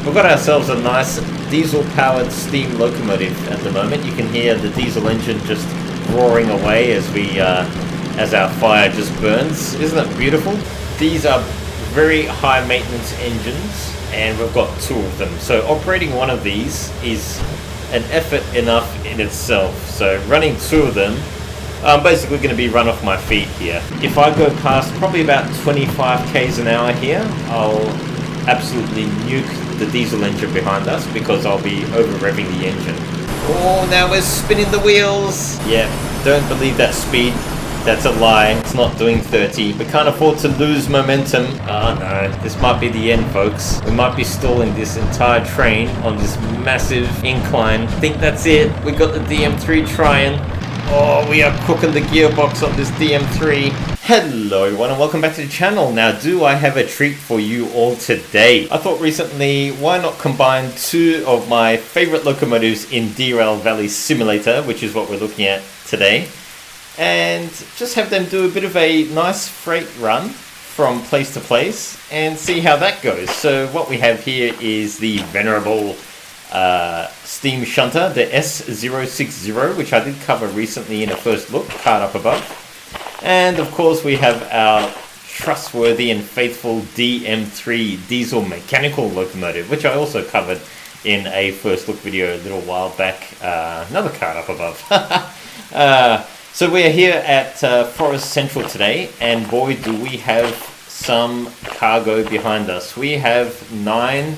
we've got ourselves a nice diesel-powered steam locomotive at the moment. You can hear the diesel engine just roaring away as our fire just burns. Isn't it beautiful? These are very high maintenance engines, and we've got 2 of them. So operating one of these is an effort enough in itself. So running 2 of them, I'm basically going to be run off my feet here. If I go past probably about 25 k's an hour here, I'll absolutely nuke the diesel engine behind us because I'll be over revving the engine. Oh, now we're spinning the wheels. Yeah, don't believe that speed. That's a lie. It's not doing 30. We can't afford to lose momentum. Oh no, this might be the end, folks. We might be stalling this entire train on this massive incline. I think that's it. We got the DM3 trying. Oh, we are cooking the gearbox on this DM3. Hello everyone and welcome back to the channel. Now, do I have a treat for you all today? I thought recently, why not combine 2 of my favorite locomotives in Derail Valley Simulator, which is what we're looking at today, and just have them do a bit of a nice freight run from place to place and see how that goes. So what we have here is the venerable steam shunter, the S060, which I did cover recently in a first look, card up above. And of course we have our trustworthy and faithful DM3 diesel mechanical locomotive, which I also covered in a first look video a little while back, another card up above. So we're here at Forest Central today, and boy do we have some cargo behind us. We have 9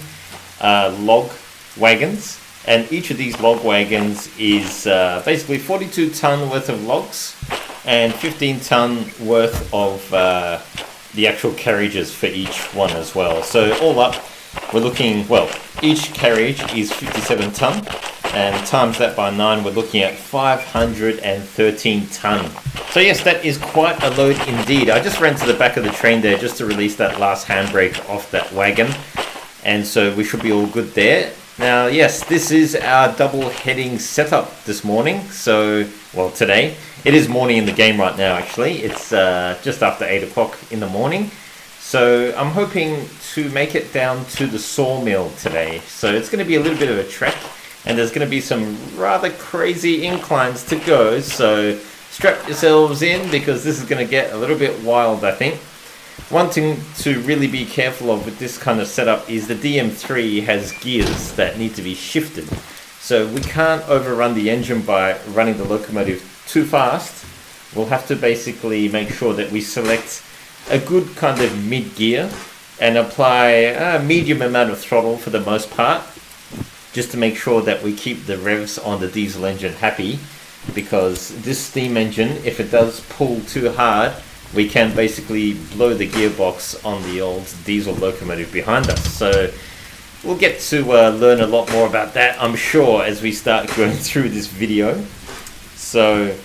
log wagons, and each of these log wagons is basically 42 ton worth of logs and 15 ton worth of the actual carriages for each one as well. So all up, we're looking, well, each carriage is 57 ton, and times that by 9, we're looking at 513 ton. So yes, that is quite a load indeed. I just ran to the back of the train there just to release that last handbrake off that wagon, and so we should be all good there. Now, yes, this is our double heading setup this morning. So, well, today. It is morning in the game right now, actually. It's just after 8 o'clock in the morning. So I'm hoping to make it down to the sawmill today. So it's going to be a little bit of a trek, and there's going to be some rather crazy inclines to go. So strap yourselves in because this is going to get a little bit wild, I think. One thing to really be careful of with this kind of setup is the DM3 has gears that need to be shifted. So we can't overrun the engine by running the locomotive too fast. We'll have to basically make sure that we select a good kind of mid-gear and apply a medium amount of throttle for the most part, just to make sure that we keep the revs on the diesel engine happy, because this steam engine, if it does pull too hard, we can basically blow the gearbox on the old diesel locomotive behind us. So we'll get to learn a lot more about that, I'm sure, as we start going through this video. So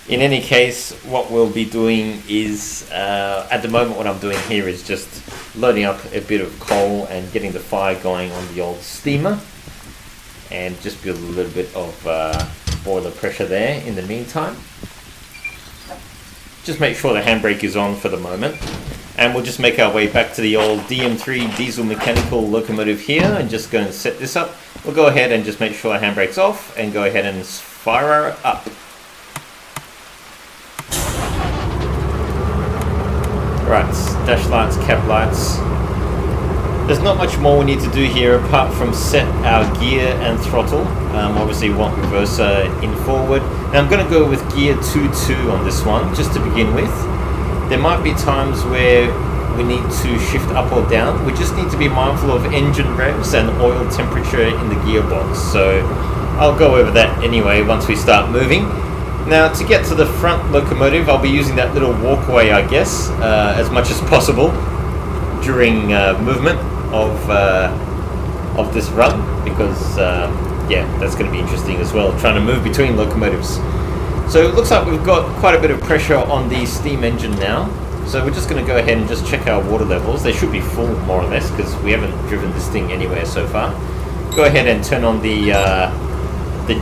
in any case, what we'll be doing is, at the moment what I'm doing here is just loading up a bit of coal and getting the fire going on the old steamer, and just build a little bit of boiler pressure there in the meantime. Just make sure the handbrake is on for the moment, and we'll just make our way back to the old DM3 diesel mechanical locomotive here and just go and set this up. We'll go ahead and just make sure our handbrake's off and go ahead and fire her up. Right, dash lights, cab lights. There's not much more we need to do here apart from set our gear and throttle. Obviously we want reverser in forward. Now I'm going to go with gear 2-2 on this one, just to begin with. There might be times where we need to shift up or down. We just need to be mindful of engine revs and oil temperature in the gearbox. So I'll go over that anyway once we start moving. Now, to get to the front locomotive, I'll be using that little walkway, I guess, as much as possible during movement of this run, because yeah, that's going to be interesting as well, trying to move between locomotives. So it looks like we've got quite a bit of pressure on the steam engine now, so we're just going to go ahead and just check our water levels. They should be full, more or less, because we haven't driven this thing anywhere so far. Go ahead and turn on the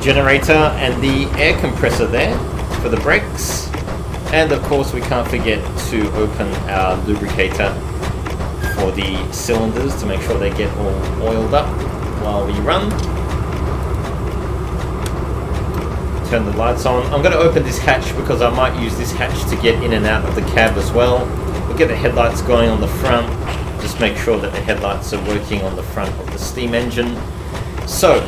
generator and the air compressor there for the brakes, and of course we can't forget to open our lubricator for the cylinders to make sure they get all oiled up while we run. Turn the lights on. I'm going to open this hatch because I might use this hatch to get in and out of the cab as well. We'll get the headlights going on the front. Just make sure that the headlights are working on the front of the steam engine. So,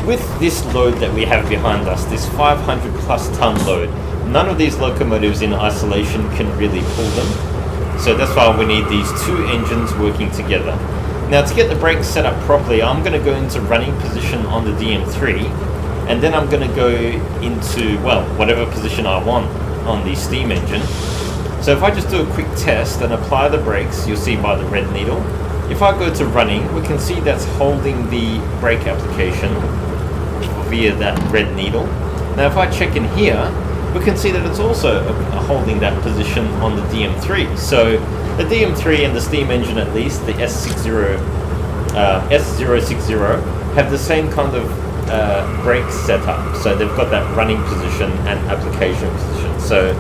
with this load that we have behind us, this 500 plus ton load, none of these locomotives in isolation can really pull them. So that's why we need these two engines working together. Now, to get the brakes set up properly, I'm going to go into running position on the DM3, and then I'm going to go into, well, whatever position I want on the steam engine. So if I just do a quick test and apply the brakes, you'll see by the red needle. If I go to running, we can see that's holding the brake application via that red needle. Now if I check in here, we can see that it's also holding that position on the DM3. So the DM3 and the steam engine, at least, the S060, have the same kind of brake setup. So they've got that running position and application position. So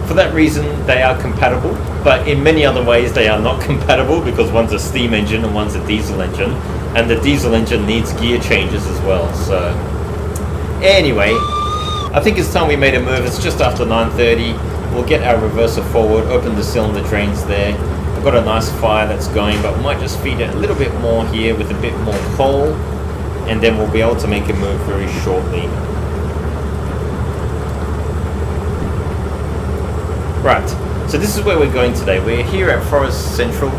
for that reason, they are compatible, but in many other ways they are not compatible because one's a steam engine and one's a diesel engine, and the diesel engine needs gear changes as well. So anyway, I think it's time we made a move. It's just after 9:30. We'll get our reverser forward, open the cylinder drains there. I've got a nice fire that's going, but we might just feed it a little bit more here with a bit more coal, and then we'll be able to make a move very shortly. Right, so this is where we're going today. We're here at Forest Central.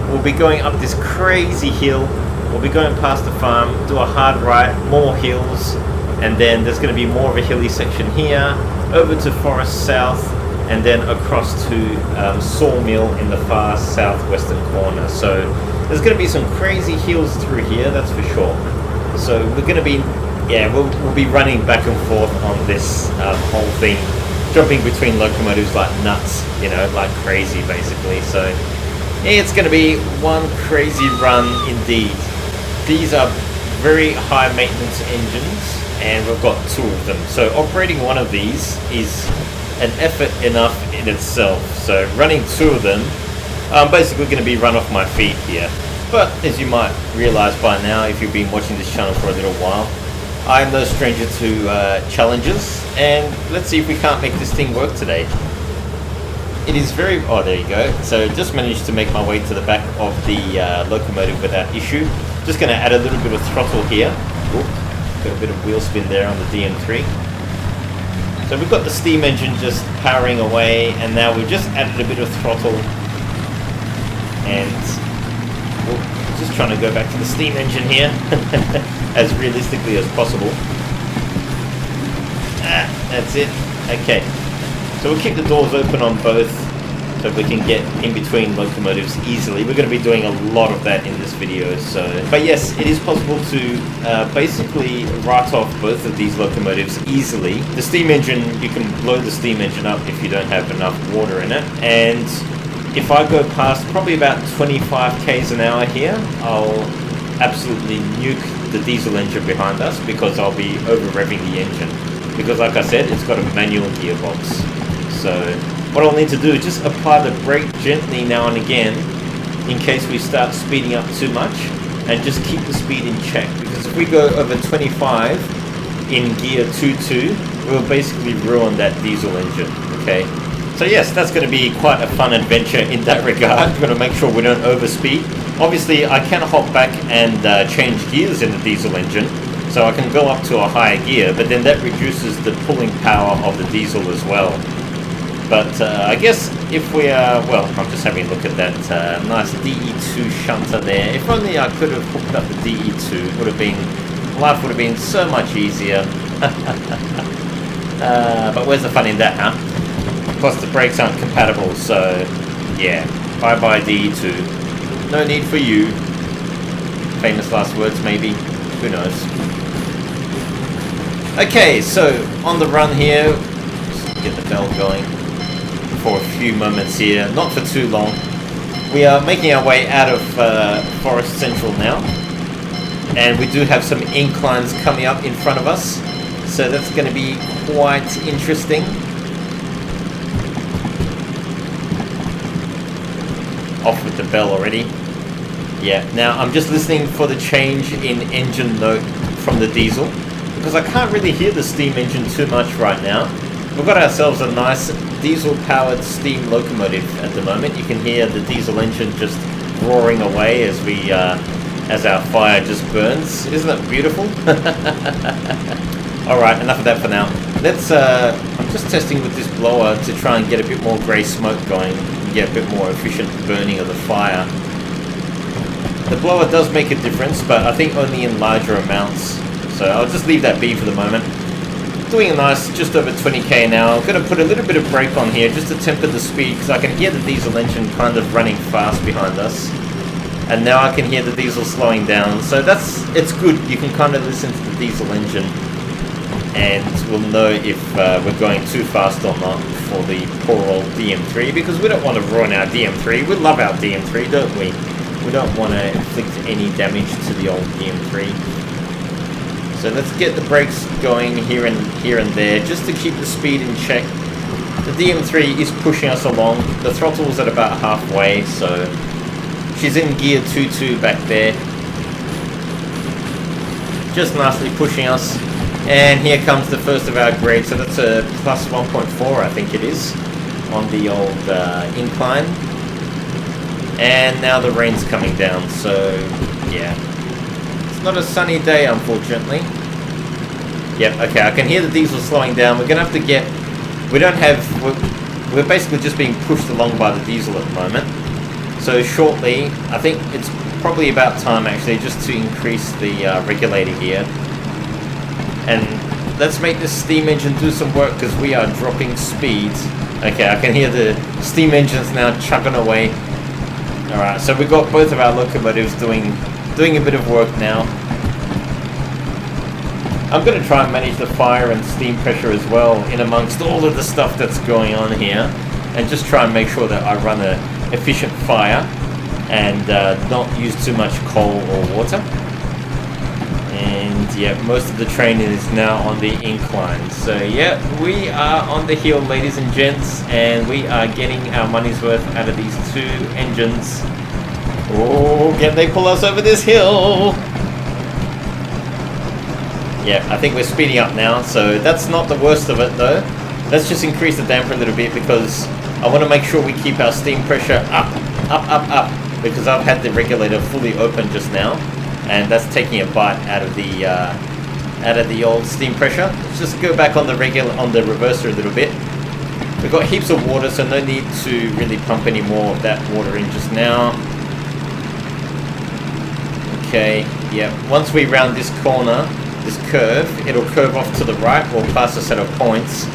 We'll be going up this crazy hill. We'll be going past the farm, do a hard right, more hills, and then there's going to be more of a hilly section here, over to Forest South, and then across to Sawmill in the far southwestern corner. So there's going to be some crazy hills through here, that's for sure. So we're going to be, yeah, we'll be running back and forth on this whole thing, jumping between locomotives like nuts, you know, like crazy basically. So yeah, it's going to be one crazy run indeed. These are very high maintenance engines, and we've got two of them. So operating one of these is an effort enough in itself. So running two of them, I'm basically going to be run off my feet here. But as you might realize by now, if you've been watching this channel for a little while, I'm no stranger to challenges, and let's see if we can't make this thing work today. It is very... oh, there you go. So just managed to make my way to the back of the locomotive without issue. Just going to add a little bit of throttle here. Ooh, got a bit of wheel spin there on the DM3. So we've got the steam engine just powering away, and now we've just added a bit of throttle, and just trying to go back to the steam engine here as realistically as possible. That's it. Okay, so we'll keep the doors open on both so we can get in between locomotives easily. We're going to be doing a lot of that in this video. So, but yes, it is possible to basically write off both of these locomotives easily. The steam engine, you can blow the steam engine up if you don't have enough water in it, and if I go past probably about 25 k's an hour here, I'll absolutely nuke the diesel engine behind us because I'll be over revving the engine. Because like I said, it's got a manual gearbox. So what I'll need to do is just apply the brake gently now and again in case we start speeding up too much, and just keep the speed in check. Because if we go over 25 in gear 2.2, we'll basically ruin that diesel engine, okay? So yes, that's going to be quite a fun adventure in that regard. We're going to make sure we don't overspeed. Obviously, I can hop back and change gears in the diesel engine, so I can go up to a higher gear, but then that reduces the pulling power of the diesel as well. But I guess if we are, well, I'm just having a look at that nice DE2 shunter there. If only I could have hooked up the DE2, it would have been, life would have been so much easier. But where's the fun in that, huh? Plus the brakes aren't compatible, so yeah, bye-bye DE2. No need for you. Famous last words, maybe. Who knows? Okay, so on the run here, just get the bell going for a few moments here, not for too long. We are making our way out of Forest Central now, and we do have some inclines coming up in front of us, so that's going to be quite interesting. off with the bell already. Yeah, now I'm just listening for the change in engine note from the diesel, because I can't really hear the steam engine too much right now. We've got ourselves a nice diesel-powered steam locomotive at the moment. You can hear the diesel engine just roaring away as our fire just burns. Isn't it beautiful? Alright, enough of that for now. I'm just testing with this blower to try and get a bit more grey smoke going and get a bit more efficient burning of the fire. The blower does make a difference, but I think only in larger amounts. So I'll just leave that be for the moment. Doing a nice just over 20k an hour. I'm going to put a little bit of brake on here just to temper the speed, because I can hear the diesel engine kind of running fast behind us. And now I can hear the diesel slowing down. So it's good. You can kind of listen to the diesel engine and we'll know if we're going too fast or not for the poor old DM3, because we don't want to ruin our DM3. We love our DM3, don't we? We don't want to inflict any damage to the old DM3. So let's get the brakes going here and there, just to keep the speed in check. The DM3 is pushing us along. The throttle's at about halfway, so she's in gear 2.2 back there. Just nicely pushing us. And here comes the first of our grade, so that's a plus 1.4, I think it is, on the old incline. And now the rain's coming down, so yeah. It's not a sunny day, unfortunately. Yep, okay, I can hear the diesel slowing down. We're gonna have to get... We're basically just being pushed along by the diesel at the moment. So shortly, I think it's probably about time actually just to increase the regulator here. And let's make this steam engine do some work, because we are dropping speeds. Okay, I can hear the steam engines now chugging away. Alright, so we've got both of our locomotives doing a bit of work now. I'm going to try and manage the fire and steam pressure as well in amongst all of the stuff that's going on here, and just try and make sure that I run an efficient fire and not use too much coal or water. And yeah, most of the train is now on the incline. So yeah, we are on the hill, ladies and gents, and we are getting our money's worth out of these two engines. Oh, can they pull us over this hill? Yeah, I think we're speeding up now, so that's not the worst of it though. Let's just increase the damper a little bit, because I want to make sure we keep our steam pressure up, because I've had the regulator fully open just now, and that's taking a bite out of the old steam pressure. Let's just go back on the reverser a little bit. We've got heaps of water, so no need to really pump any more of that water in just now. Okay, yeah, once we round this corner, this curve, it'll curve off to the right, we'll pass a set of points.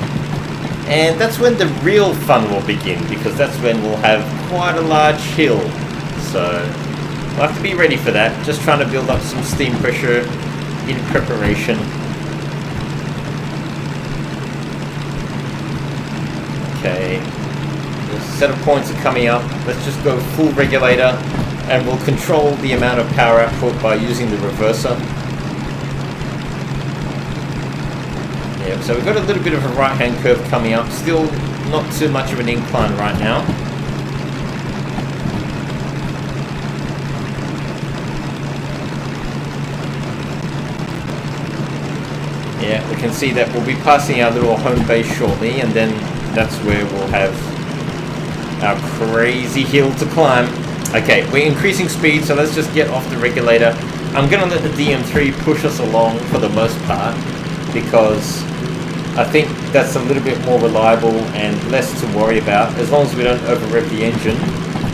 And that's when the real fun will begin, because that's when we'll have quite a large hill. So we'll have to be ready for that. Just trying to build up some steam pressure in preparation. Okay, the set of points are coming up. Let's just go full regulator, and we'll control the amount of power output by using the reverser. Yep, so we've got a little bit of a right-hand curve coming up. Still not too much of an incline right now. Yeah, we can see that we'll be passing our little home base shortly, and then that's where we'll have our crazy hill to climb. Okay, we're increasing speed, so let's just get off the regulator. I'm going to let the DM3 push us along for the most part, because I think that's a little bit more reliable and less to worry about, as long as we don't over-rev the engine,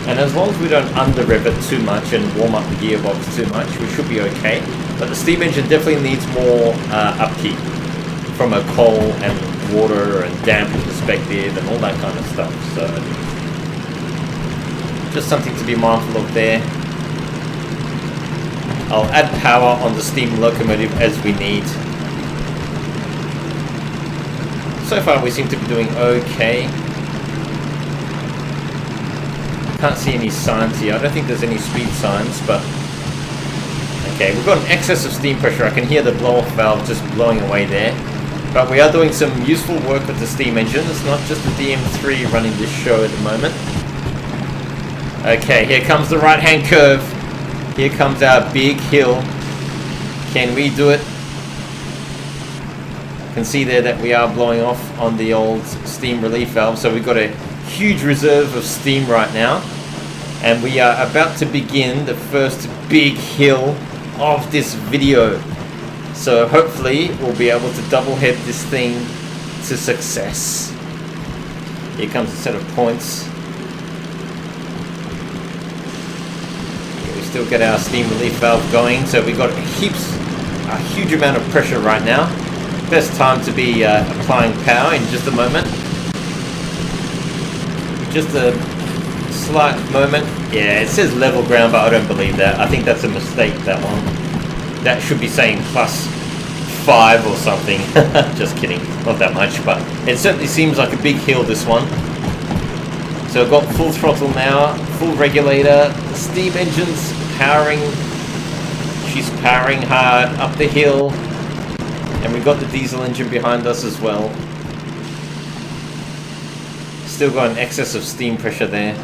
and as long as we don't under-rev it too much and warm up the gearbox too much, we should be okay. But the steam engine definitely needs more upkeep from a coal and water and damp perspective and all that kind of stuff. So just something to be mindful of there. I'll add power on the steam locomotive as we need. So far we seem to be doing okay. Can't see any signs here. I don't think there's any speed signs, but okay, we've got an excess of steam pressure. I can hear the blow-off valve just blowing away there. But we are doing some useful work with the steam engine. It's not just the DM3 running this show at the moment. Okay, here comes the right-hand curve. Here comes our big hill. Can we do it? You can see there that we are blowing off on the old steam relief valve. So we've got a huge reserve of steam right now. And we are about to begin the first big hill of this video. So hopefully we'll be able to double head this thing to success. Here comes a set of points. We still get our steam relief valve going, so we've got a huge amount of pressure right now. Best time to be applying power in just a moment. Just a slight moment. Yeah, it says level ground, but I don't believe that. I think that's a mistake, that one. That should be saying +5 or something. Just kidding, not that much, but it certainly seems like a big hill, this one. So I've got full throttle now, full regulator, the steam engine's powering. She's powering hard up the hill, and we've got the diesel engine behind us as well. Still got an excess of steam pressure there.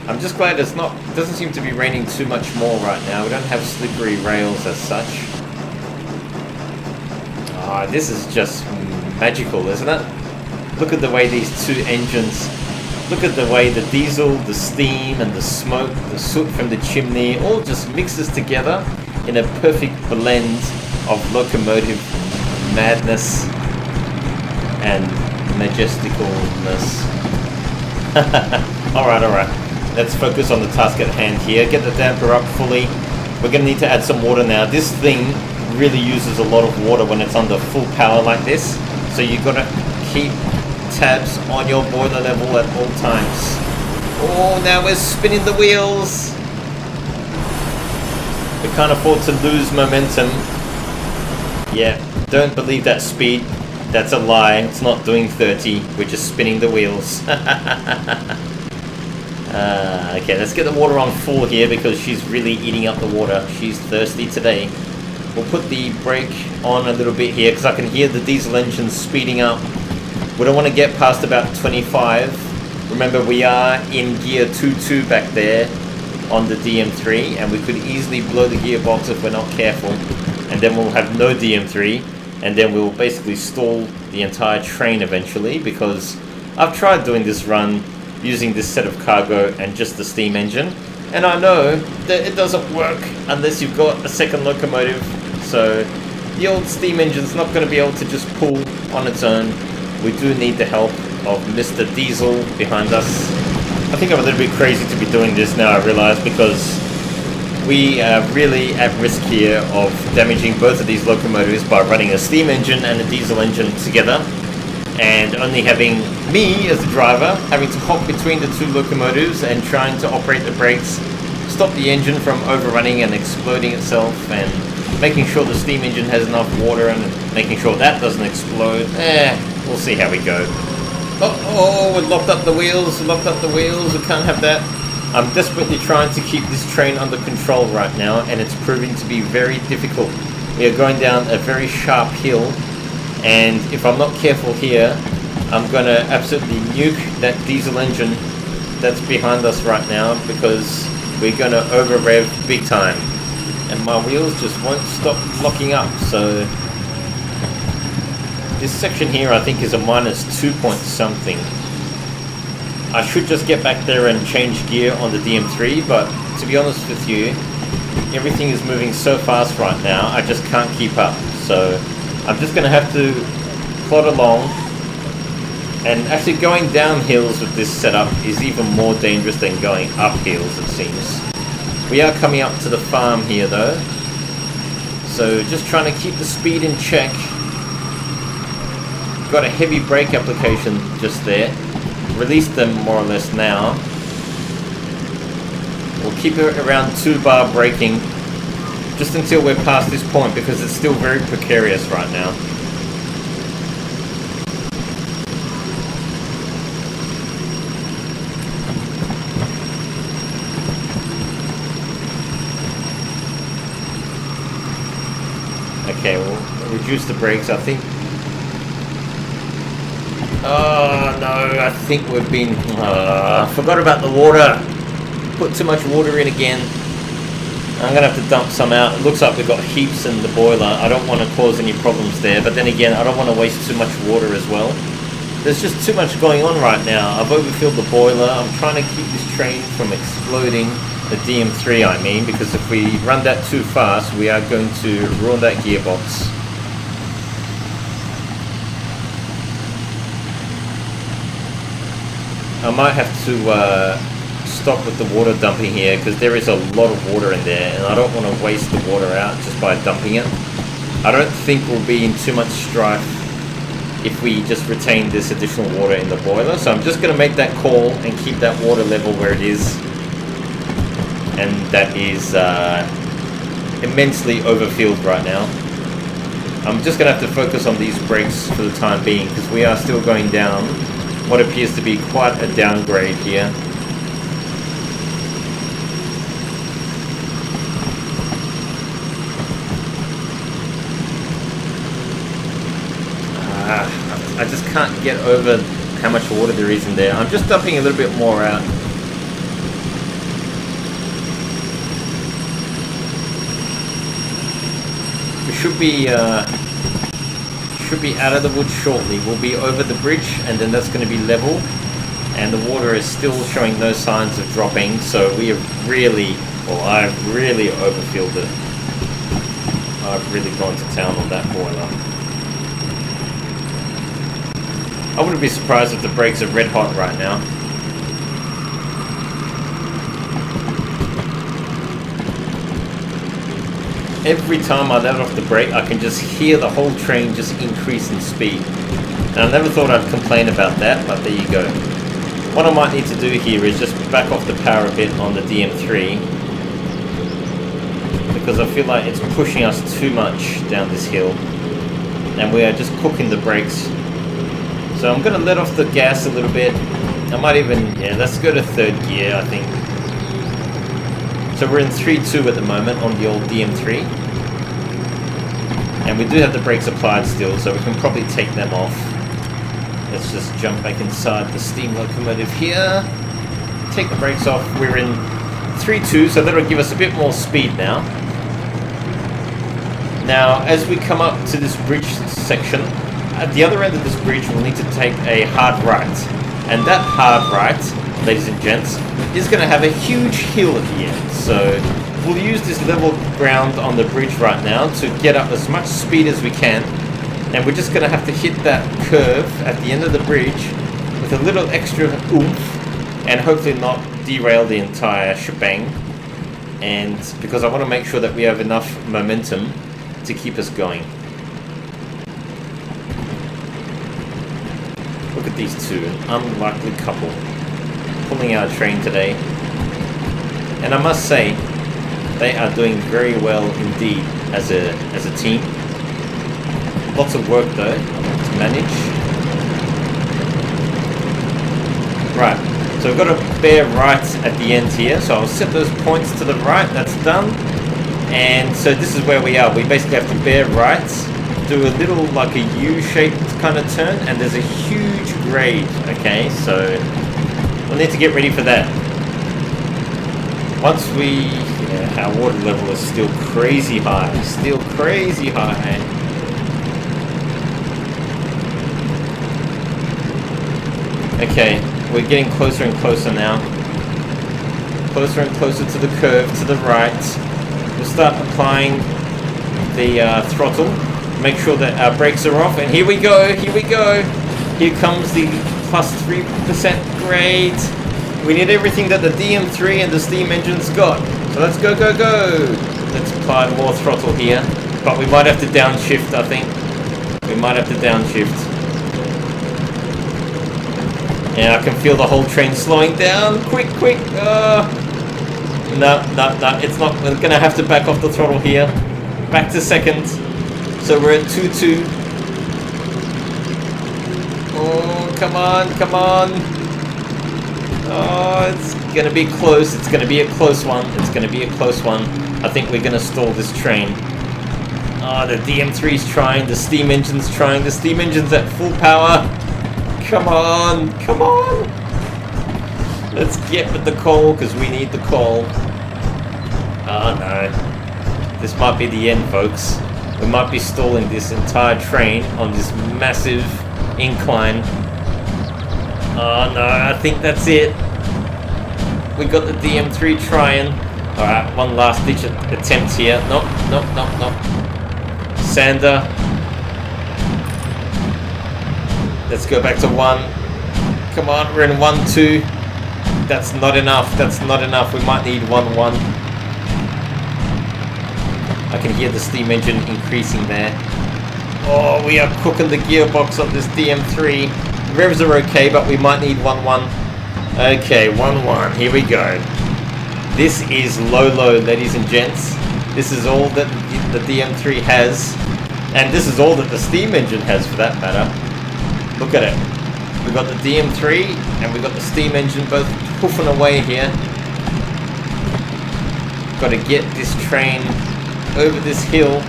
I'm just glad it doesn't seem to be raining too much more right now. We don't have slippery rails as such. Ah, this is just magical, isn't it? Look at the way these two engines, look at the way the diesel, the steam and the smoke, the soot from the chimney all just mixes together in a perfect blend of locomotive madness and majesticalness. Alright. Let's focus on the task at hand here. Get the damper up fully. We're going to need to add some water now. This thing really uses a lot of water when it's under full power like this. So you've got to keep tabs on your boiler level at all times. Oh, now we're spinning the wheels. We can't afford to lose momentum. Yeah, don't believe that speed. That's a lie. It's not doing 30. We're just spinning the wheels. Okay, let's get the water on full here because she's really eating up the water. She's thirsty today. We'll put the brake on a little bit here because I can hear the diesel engine speeding up. We don't want to get past about 25. Remember, we are in gear 2.2 back there on the DM3, and we could easily blow the gearbox if we're not careful. And then we'll have no DM3, and then we'll basically stall the entire train eventually, because I've tried doing this run using this set of cargo and just the steam engine, and I know that it doesn't work unless you've got a second locomotive. So the old steam engine's not going to be able to just pull on its own. We do need the help of Mr. Diesel behind us. I think I'm a little bit crazy to be doing this now, I realize, because we are really at risk here of damaging both of these locomotives by running a steam engine and a diesel engine together, and only having me as the driver having to hop between the two locomotives and trying to operate the brakes, stop the engine from overrunning and exploding itself, and making sure the steam engine has enough water and making sure that doesn't explode. We'll see how we go. Oh, we locked up the wheels, we can't have that. I'm desperately trying to keep this train under control right now, and it's proving to be very difficult. We are going down a very sharp hill, and if I'm not careful here, I'm going to absolutely nuke that diesel engine that's behind us right now, because we're going to over rev big time, and my wheels just won't stop locking up. So this section here I think is a -2 point something. I should just get back there and change gear on the DM3, but to be honest with you, everything is moving so fast right now, I just can't keep up. So I'm just going to have to plod along, and actually going down hills with this setup is even more dangerous than going up hills, it seems. We are coming up to the farm here though, so just trying to keep the speed in check. Got a heavy brake application just there. Release them more or less now. We'll keep it around 2-bar braking just until we're past this point, because it's still very precarious right now. Okay, we'll reduce the brakes, I think. Oh no, I think we've been... forgot about the water. Put too much water in again. I'm going to have to dump some out. It looks like we've got heaps in the boiler. I don't want to cause any problems there. But then again, I don't want to waste too much water as well. There's just too much going on right now. I've overfilled the boiler. I'm trying to keep this train from exploding. The DM3, I mean. Because if we run that too fast, we are going to ruin that gearbox. I might have to stop with the water dumping here because there is a lot of water in there and I don't want to waste the water out just by dumping it. I don't think we'll be in too much strife if we just retain this additional water in the boiler. So I'm just going to make that call and keep that water level where it is. And that is immensely overfilled right now. I'm just going to have to focus on these brakes for the time being because we are still going down what appears to be quite a downgrade here. I just can't get over how much water there is in there. I'm just dumping a little bit more out. We should be out of the woods shortly. We'll be over the bridge and then that's going to be level. And the water is still showing no signs of dropping. So we have really, well, I've really overfilled it. I've really gone to town on that boiler. I wouldn't be surprised if the brakes are red hot right now. Every time I let off the brake, I can just hear the whole train just increase in speed. And I never thought I'd complain about that, but there you go. What I might need to do here is just back off the power a bit on the DM3. Because I feel like it's pushing us too much down this hill. And we are just cooking the brakes. So I'm going to let off the gas a little bit. I might even, yeah, let's go to third gear, I think. So we're in 3.2 at the moment on the old DM3. And we do have the brakes applied still, so we can probably take them off. Let's just jump back inside the steam locomotive here. Take the brakes off. We're in 3.2, so that'll give us a bit more speed now. Now, as we come up to this bridge section, at the other end of this bridge, we'll need to take a hard right. And that hard right, ladies and gents, is going to have a huge hill at the end. So we'll use this level ground on the bridge right now to get up as much speed as we can. And we're just going to have to hit that curve at the end of the bridge with a little extra oomph and hopefully not derail the entire shebang. And because I want to make sure that we have enough momentum to keep us going. Look at these two, an unlikely couple, pulling our train today. And I must say, they are doing very well indeed as a team. Lots of work though to manage. Right, so we've got a bear right at the end here. So I'll set those points to the right, that's done. And so this is where we are. We basically have to bear right, do a little like a U-shaped kind of turn, and there's a huge grade, okay, so we'll need to get ready for that. Once we, yeah, our water level is still crazy high, Okay, we're getting closer and closer now. Closer and closer to the curve to the right. We'll start applying the throttle. Make sure that our brakes are off, and here we go, Here comes the plus 3% grade. We need everything that the DM3 and the steam engines got. So let's go, go, go. Let's apply more throttle here. But we might have to downshift, I think. We might have to downshift. And I can feel the whole train slowing down. Quick, quick. No, it's not. We're going to have to back off the throttle here. Back to second. So we're at 2.2. Oh, come on, come on. Oh, it's gonna be close. It's gonna be a close one. It's gonna be a close one. I think we're gonna stall this train. Oh, the DM3's trying. The steam engine's trying. The steam engine's at full power. Come on, come on. Let's get with the coal, because we need the coal. Oh no. This might be the end, folks. We might be stalling this entire train on this massive incline. Oh no, I think that's it. We got the DM3 trying. Alright, one last ditch attempt here. Nope, nope, nope, nope. Sander. Let's go back to 1. Come on, we're in 1, 2. That's not enough, that's not enough. We might need 1, 1. I can hear the steam engine increasing there. Oh, we are cooking the gearbox on this DM3. Revs are okay, but we might need 1, 1. Okay, 1, 1. Here we go. This is low, ladies and gents. This is all that the DM3 has. And this is all that the steam engine has, for that matter. Look at it. We've got the DM3 and we've got the steam engine both hoofing away here. Got to get this train over this hill.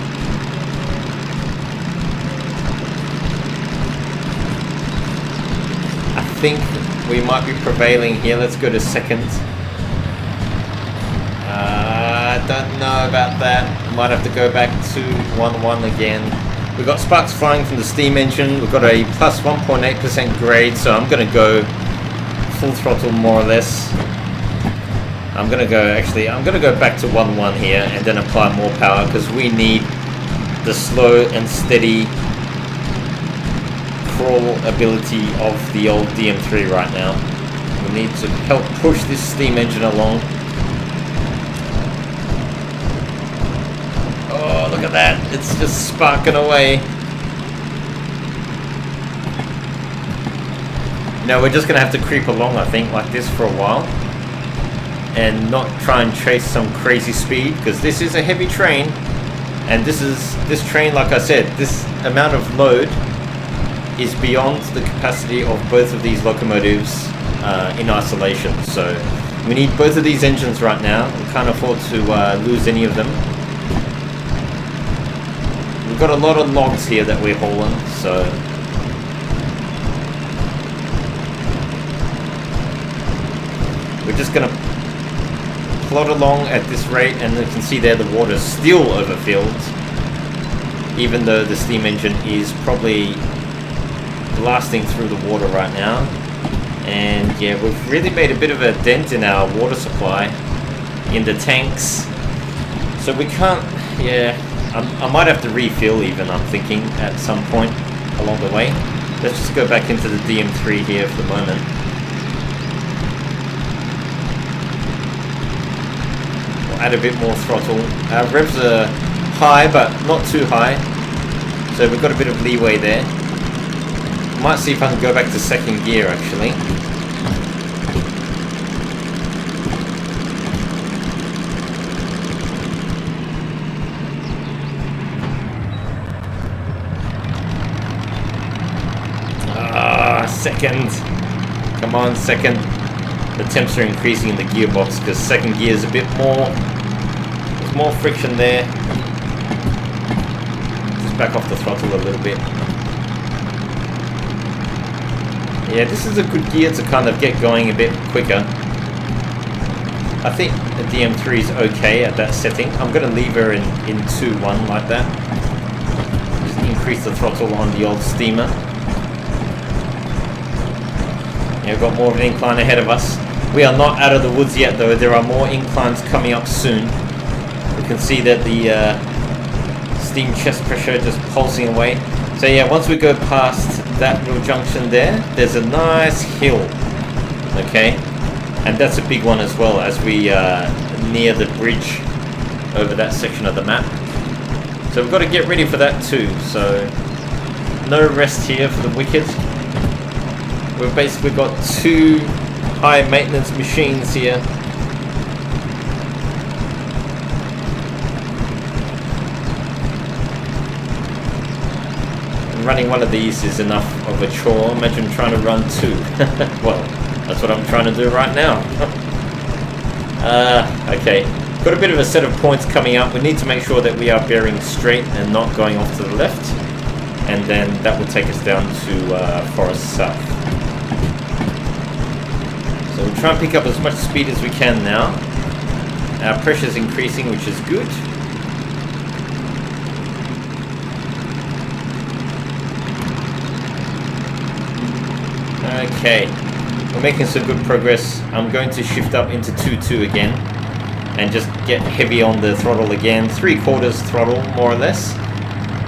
I think we might be prevailing here. Let's go to second. I don't know about that. Might have to go back to 1, 1 again. We've got sparks flying from the steam engine. We've got a plus 1.8% grade, so I'm going to go full throttle more or less. I'm going to go back to 1, 1 here and then apply more power, because we need the slow and steady crawl ability of the old DM3 right now. We need to help push this steam engine along. Oh, look at that. It's just sparking away. Now we're just going to have to creep along, I think, like this for a while. And not try and chase some crazy speed, because this is a heavy train. And this train, like I said, this amount of load is beyond the capacity of both of these locomotives in isolation. So we need both of these engines right now. We can't afford to lose any of them. We've got a lot of logs here that we're hauling, so we're just gonna plod along at this rate, and you can see there the water's still overfilled, even though the steam engine is probably blasting through the water right now. And yeah, we've really made a bit of a dent in our water supply in the tanks, so we can't, yeah, I might have to refill even, I'm thinking, at some point along the way. Let's just go back into the DM3 here for the moment. We'll add a bit more throttle. Our revs are high, but not too high, so we've got a bit of leeway there. Might see if I can go back to second gear, actually. Second. Come on, second. The temps are increasing in the gearbox because second gear is a bit more. There's more friction there. Just back off the throttle a little bit. Yeah, this is a good gear to kind of get going a bit quicker. I think the DM3 is okay at that setting. I'm going to leave her in 2-1 like that. Just increase the throttle on the old steamer. We've got more of an incline ahead of us. We are not out of the woods yet, though. There are more inclines coming up soon. We can see that the steam chest pressure just pulsing away. So yeah, once we go past that little junction there, there's a nice hill. Okay, and that's a big one as well, as we near the bridge over that section of the map. So we've got to get ready for that too. So no rest here for the wicked. We've basically got 2 high maintenance machines here. And running one of these is enough of a chore. Imagine trying to run 2. Well, that's what I'm trying to do right now. Okay, got a bit of a set of points coming up. We need to make sure that we are bearing straight and not going off to the left. And then that will take us down to Forest South. try and pick up as much speed as we can now. Our pressure's increasing, which is good. Okay, we're making some good progress. I'm going to shift up into 2.2 again and just get heavy on the throttle again. 3/4 throttle, more or less.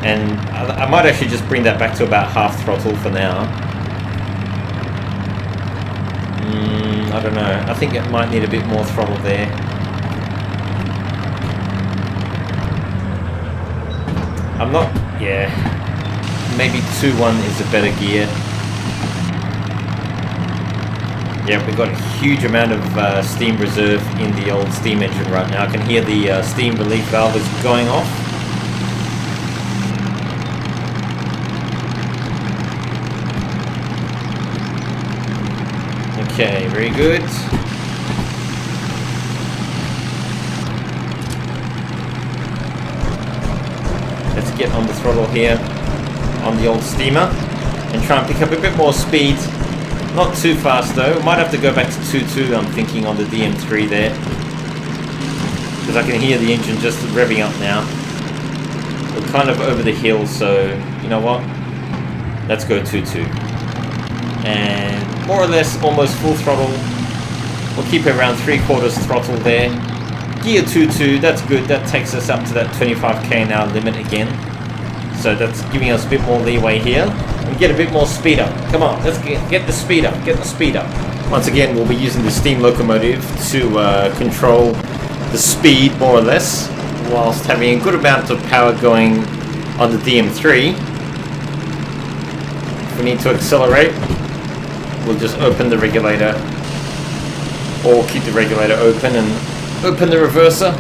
And I might actually just bring that back to about half throttle for now. I don't know. I think it might need a bit more throttle there. I'm not... yeah. Maybe 2.1 is a better gear. Yeah, we've got a huge amount of steam reserve in the old steam engine right now. I can hear the steam relief valve is going off. Okay, very good. Let's get on the throttle here on the old steamer and try and pick up a bit more speed. Not too fast though. Might have to go back to 2.2, I'm thinking, on the DM3 there. Because I can hear the engine just revving up now. We're kind of over the hill, so you know what? Let's go 2.2. And more or less almost full throttle. We'll keep it around 3/4 throttle there. Gear 2.2, that's good. That takes us up to that 25k/h limit again. So that's giving us a bit more leeway here. And get a bit more speed up. Come on, let's get the speed up. Get the speed up. Once again, we'll be using the steam locomotive to control the speed, more or less, whilst having a good amount of power going on the DM3. If we need to accelerate, we'll just open the regulator, or keep the regulator open and open the reverser.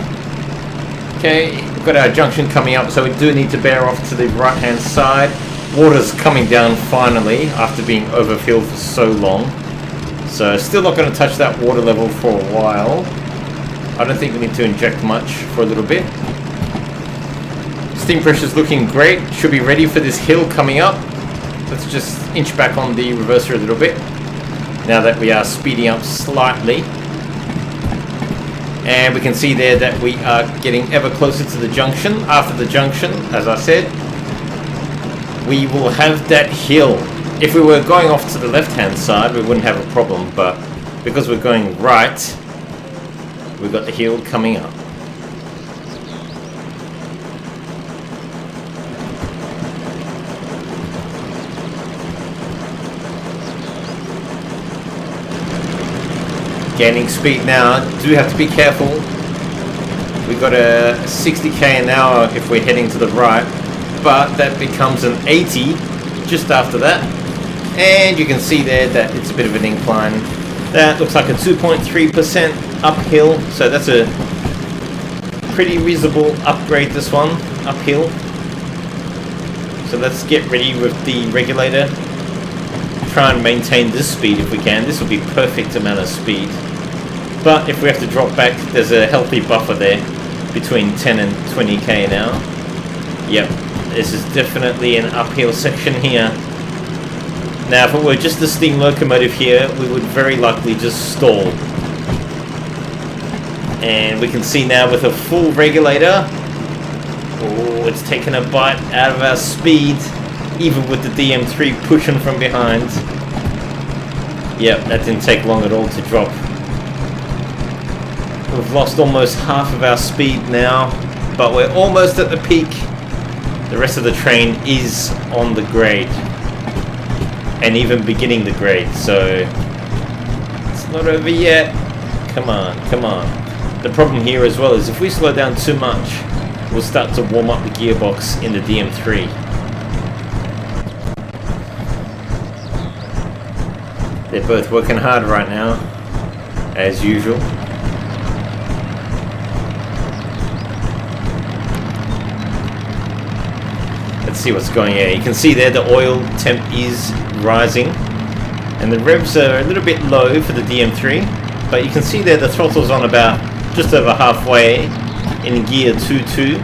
Okay, we've got our junction coming up, so we do need to bear off to the right hand side. Water's coming down finally after being overfilled for so long. So still not going to touch that water level for a while. I don't think we need to inject much for a little bit. Steam pressure's looking great. Should be ready for this hill coming up. Let's just inch back on the reverser a little bit now that we are speeding up slightly. And we can see there that we are getting ever closer to the junction. After the junction, as I said, we will have that hill. If we were going off to the left-hand side, we wouldn't have a problem, but because we're going right, we've got the hill coming up. Gaining speed now. Do have to be careful. We've got a 60k/h if we're heading to the right, but that becomes an 80 just after that. And you can see there that it's a bit of an incline. That looks like a 2.3% uphill, so that's a pretty reasonable upgrade, this one, uphill. So let's get ready with the regulator. Try and maintain this speed if we can. This will be perfect amount of speed. But if we have to drop back, there's a healthy buffer there between 10 and 20k/h. Yep, this is definitely an uphill section here. Now, if it were just the steam locomotive here, we would very likely just stall. And we can see now with a full regulator, oh, it's taken a bite out of our speed, even with the DM3 pushing from behind. Yep, that didn't take long at all to drop. We've lost almost half of our speed now, but we're almost at the peak. The rest of the train is on the grade, and even beginning the grade, so it's not over yet. Come on, come on. The problem here as well is if we slow down too much, we'll start to warm up the gearbox in the DM3. They're both working hard right now, as usual. Let's see what's going here. You can see there the oil temp is rising, and the revs are a little bit low for the DM3, but you can see there the throttle's on about just over halfway in gear 2.2,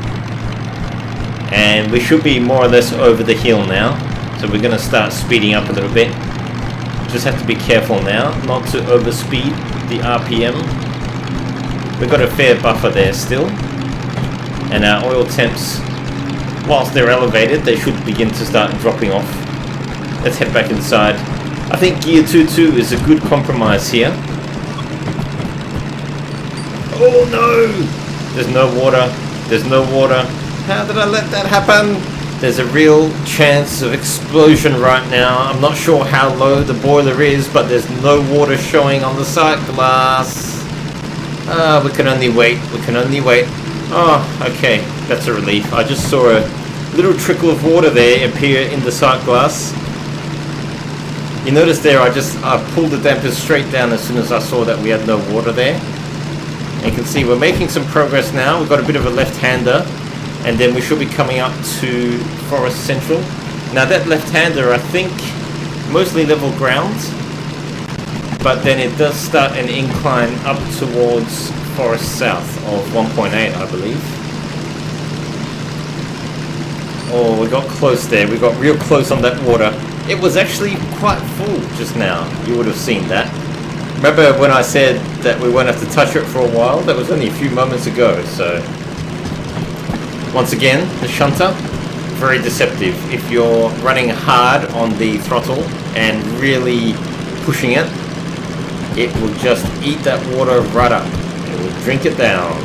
and we should be more or less over the hill now, so we're going to start speeding up a little bit. Just have to be careful now not to overspeed. the RPM. We've got a fair buffer there still. And our oil temps, whilst they're elevated, they should begin to start dropping off. Let's head back inside. I think gear 2.2 is a good compromise here. Oh no! There's no water. There's no water. How did I let that happen? There's a real chance of explosion right now. I'm not sure how low the boiler is, but there's no water showing on the sight glass. We can only wait. We can only wait. Oh, okay. That's a relief. I just saw a little trickle of water there appear in the sight glass. You notice there, I pulled the dampers straight down as soon as I saw that we had no water there. And you can see we're making some progress now. We've got a bit of a left-hander, and then we should be coming up to Forest Central. Now that left-hander, I think, mostly level ground, but then it does start an incline up towards Forest South of 1.8, I believe. Oh, we got close there. We got real close on that water. It was actually quite full just now. You would have seen that. Remember when I said that we won't have to touch it for a while? That was only a few moments ago. So once again, the shunter, very deceptive. If you're running hard on the throttle and really pushing it, it will just eat that water right up. It will drink it down.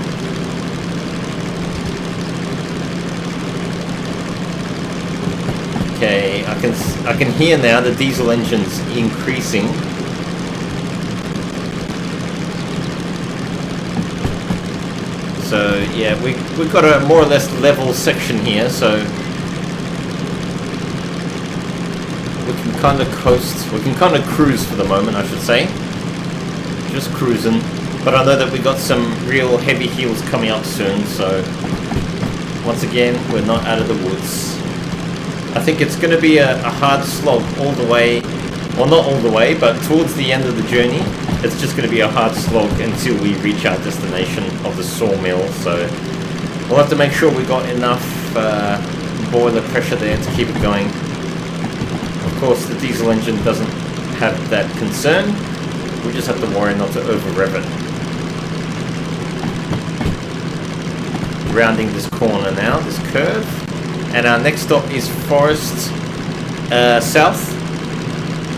Okay, I can hear now the diesel engines increasing. So yeah, we've got a more or less level section here, so we can kind of coast, we can kind of cruise for the moment, I should say. Just cruising, but I know that we got some real heavy heels coming up soon, so once again, we're not out of the woods. I think it's going to be a hard slog all the way, well not all the way, but towards the end of the journey. It's just going to be a hard slog until we reach our destination of the sawmill, so we'll have to make sure we got enough boiler pressure there to keep it going. Of course, the diesel engine doesn't have that concern. We just have to worry not to over-rev it. Rounding this corner now, this curve. And our next stop is Forest South.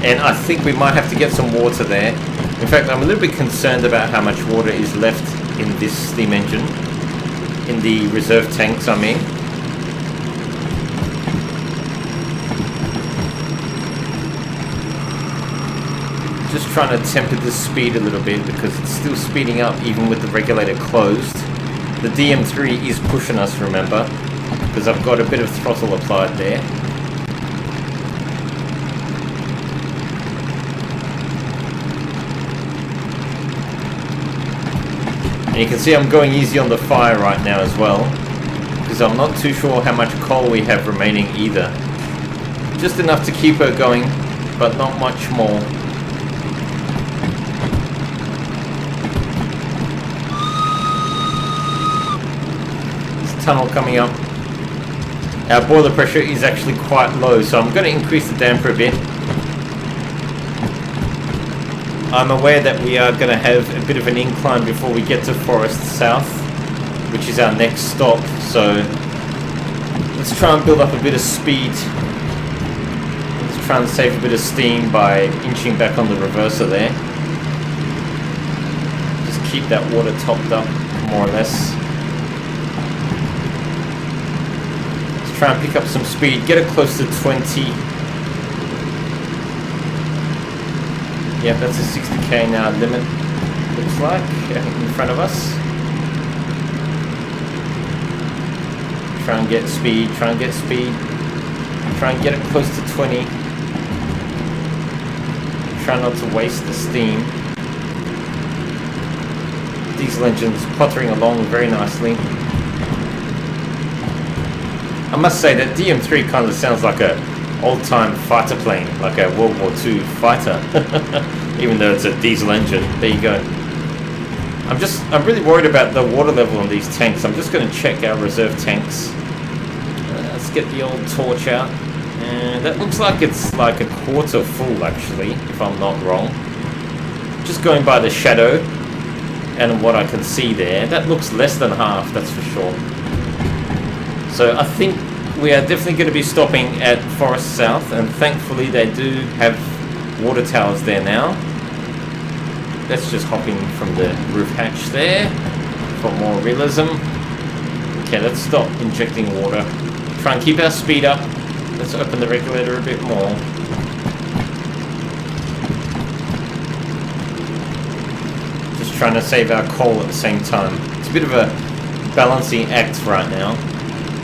And I think we might have to get some water there. In fact, I'm a little bit concerned about how much water is left in this steam engine. In the reserve tanks, I mean. Just trying to temper this speed a little bit because it's still speeding up even with the regulator closed. The DM3 is pushing us, remember, because I've got a bit of throttle applied there. And you can see I'm going easy on the fire right now as well, because I'm not too sure how much coal we have remaining either. Just enough to keep her going, but not much more. This tunnel coming up. Our boiler pressure is actually quite low, so I'm going to increase the damper a bit. I'm aware that we are going to have a bit of an incline before we get to Forest South, which is our next stop, so let's try and build up a bit of speed. Let's try and save a bit of steam by inching back on the reverser there. Just keep that water topped up, more or less. Let's try and pick up some speed, get it close to 20. Yep, that's a 60k now limit, looks like, in front of us. Try and get speed, try and get speed. Try and get it close to 20. Try not to waste the steam. Diesel engine's pottering along very nicely. I must say that DM3 kind of sounds like a old-time fighter plane, like a World War II fighter, even though it's a diesel engine. There you go. I'm really worried about the water level on these tanks. I'm just going to check our reserve tanks. Let's get the old torch out. And that looks like it's like a quarter full, actually, if I'm not wrong. just going by the shadow and what I can see there, that looks less than half, that's for sure. So I think we are definitely going to be stopping at Forest South, and thankfully they do have water towers there now. Let's just hop in from the roof hatch there for more realism. Okay, let's stop injecting water. Try and keep our speed up. Let's open the regulator a bit more. Just trying to save our coal at the same time. It's a bit of a balancing act right now.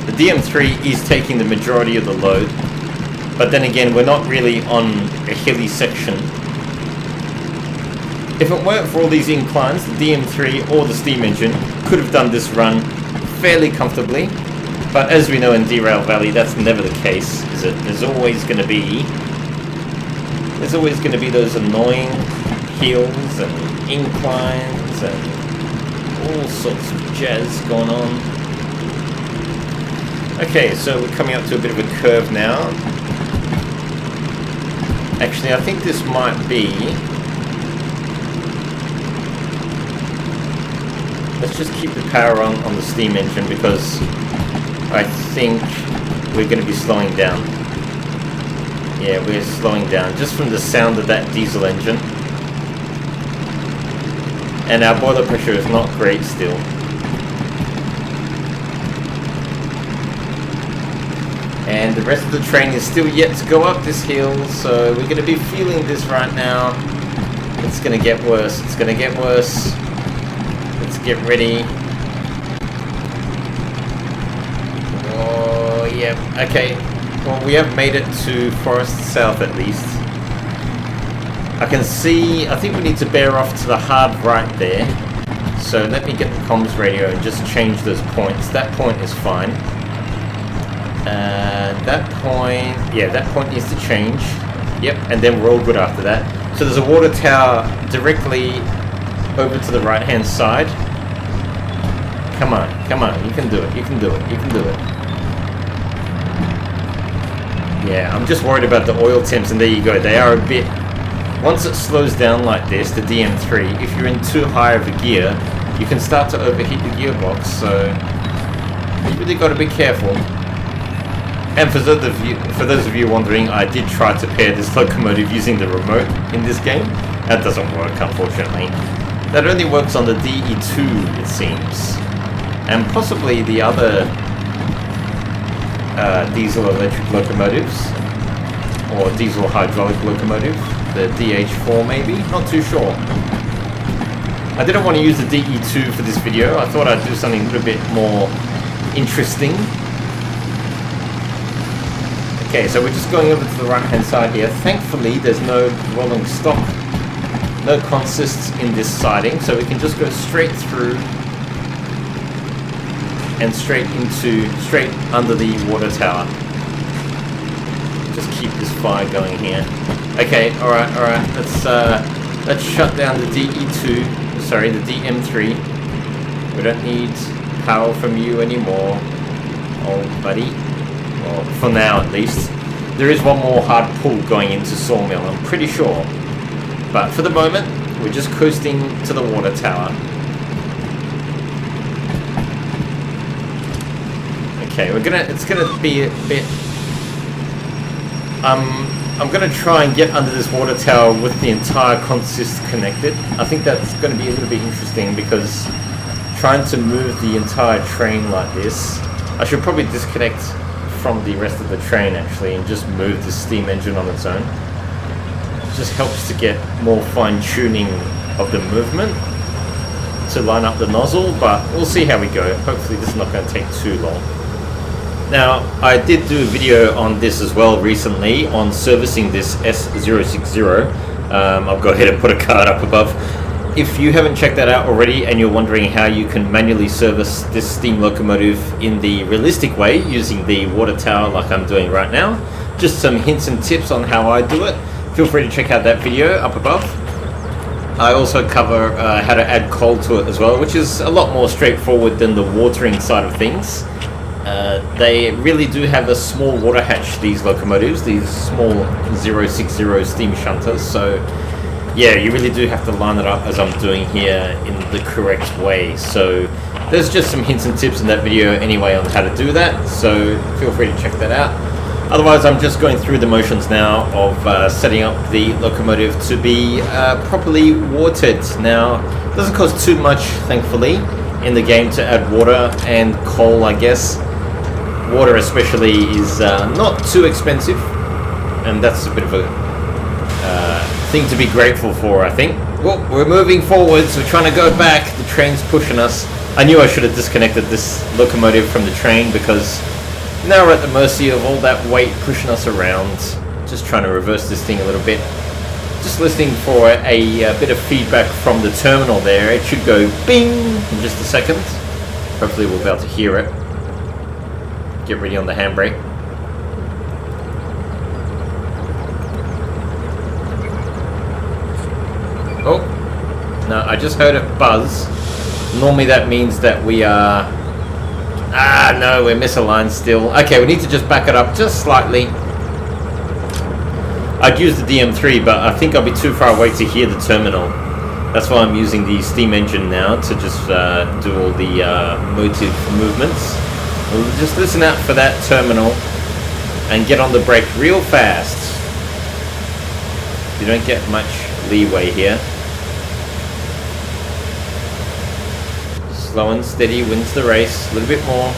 The DM3 is taking the majority of the load, but then again, we're not really on a hilly section. If it weren't for all these inclines, the DM3 or the steam engine could have done this run fairly comfortably, but as we know in Derail Valley, that's never the case, is it? There's always going to be those annoying hills and inclines and all sorts of jazz going on. Okay, so we're coming up to a bit of a curve now. Actually, I think this might be... Let's just keep the power on the steam engine, because I think we're going to be slowing down. Yeah, we're slowing down just from the sound of that diesel engine. And our boiler pressure is not great still. And the rest of the train is still yet to go up this hill, so we're going to be feeling this right now. It's going to get worse. It's going to get worse. Let's get ready. Oh, yeah. Okay. Well, we have made it to Forest South at least. I can see... I think we need to bear off to the hard right there. So let me get the comms radio and just change those points. That point is fine. That point, yeah, that point needs to change. Yep, and then we're all good after that. So there's a water tower directly over to the right hand side. Come on, come on, you can do it, you can do it, you can do it. Yeah, I'm just worried about the oil temps, and there you go, they are a bit... Once it slows down like this, the DM3, if you're in too high of a gear, you can start to overheat the gearbox, so you really got to be careful. And for those of you wondering, I did try to pair this locomotive using the remote in this game. That doesn't work, unfortunately. That only works on the DE2, it seems. And possibly the other diesel-electric locomotives, or diesel-hydraulic locomotive, the DH4 maybe? Not too sure. I didn't want to use the DE2 for this video. I thought I'd do something a little bit more interesting. Okay, so we're just going over to the right hand side here. Thankfully, there's no rolling stock, no consists in this siding, so we can just go straight through and straight under the water tower. Just keep this fire going here. Okay, all right. Let's shut down the DE2. Sorry, the DM3. We don't need power from you anymore, old buddy. Well, for now at least. There is one more hard pull going into Sawmill, I'm pretty sure. But for the moment, we're just coasting to the water tower. Okay, it's gonna be a bit... I'm gonna try and get under this water tower with the entire consist connected. I think that's gonna be a little bit interesting, because trying to move the entire train like this, I should probably disconnect from the rest of the train actually and just move the steam engine on its own. It just helps to get more fine-tuning of the movement to line up the nozzle, but we'll see how we go. Hopefully this is not going to take too long. Now, I did do a video on this as well recently on servicing this S060. I'll go ahead and put a card up above. If you haven't checked that out already and you're wondering how you can manually service this steam locomotive in the realistic way using the water tower like I'm doing right now, just some hints and tips on how I do it, feel free to check out that video up above. I also cover how to add coal to it as well, which is a lot more straightforward than the watering side of things. They really do have a small water hatch, these locomotives, these small 060 steam shunters, so yeah, you really do have to line it up as I'm doing here in the correct way. So there's just some hints and tips in that video anyway on how to do that, so feel free to check that out. Otherwise, I'm just going through the motions now of setting up the locomotive to be properly watered. Now, it doesn't cost too much, thankfully, in the game to add water and coal, I guess. Water especially is not too expensive, and that's a bit of a thing to be grateful for, I think. Well, we're moving forwards, we're trying to go back, the train's pushing us. I knew I should have disconnected this locomotive from the train because now we're at the mercy of all that weight pushing us around. Just trying to reverse this thing a little bit. Just listening for a bit of feedback from the terminal there. It should go bing in just a second. Hopefully we'll be able to hear it. Get ready on the handbrake. Oh, no, I just heard it buzz. Normally that means that we are... Ah, no, we're misaligned still. Okay, we need to just back it up just slightly. I'd use the DM3, but I think I'll be too far away to hear the terminal. That's why I'm using the steam engine now to just do all the motive movements. We'll just listen out for that terminal and get on the brake real fast. You don't get much leeway here. Slow and steady wins the race. A little bit more.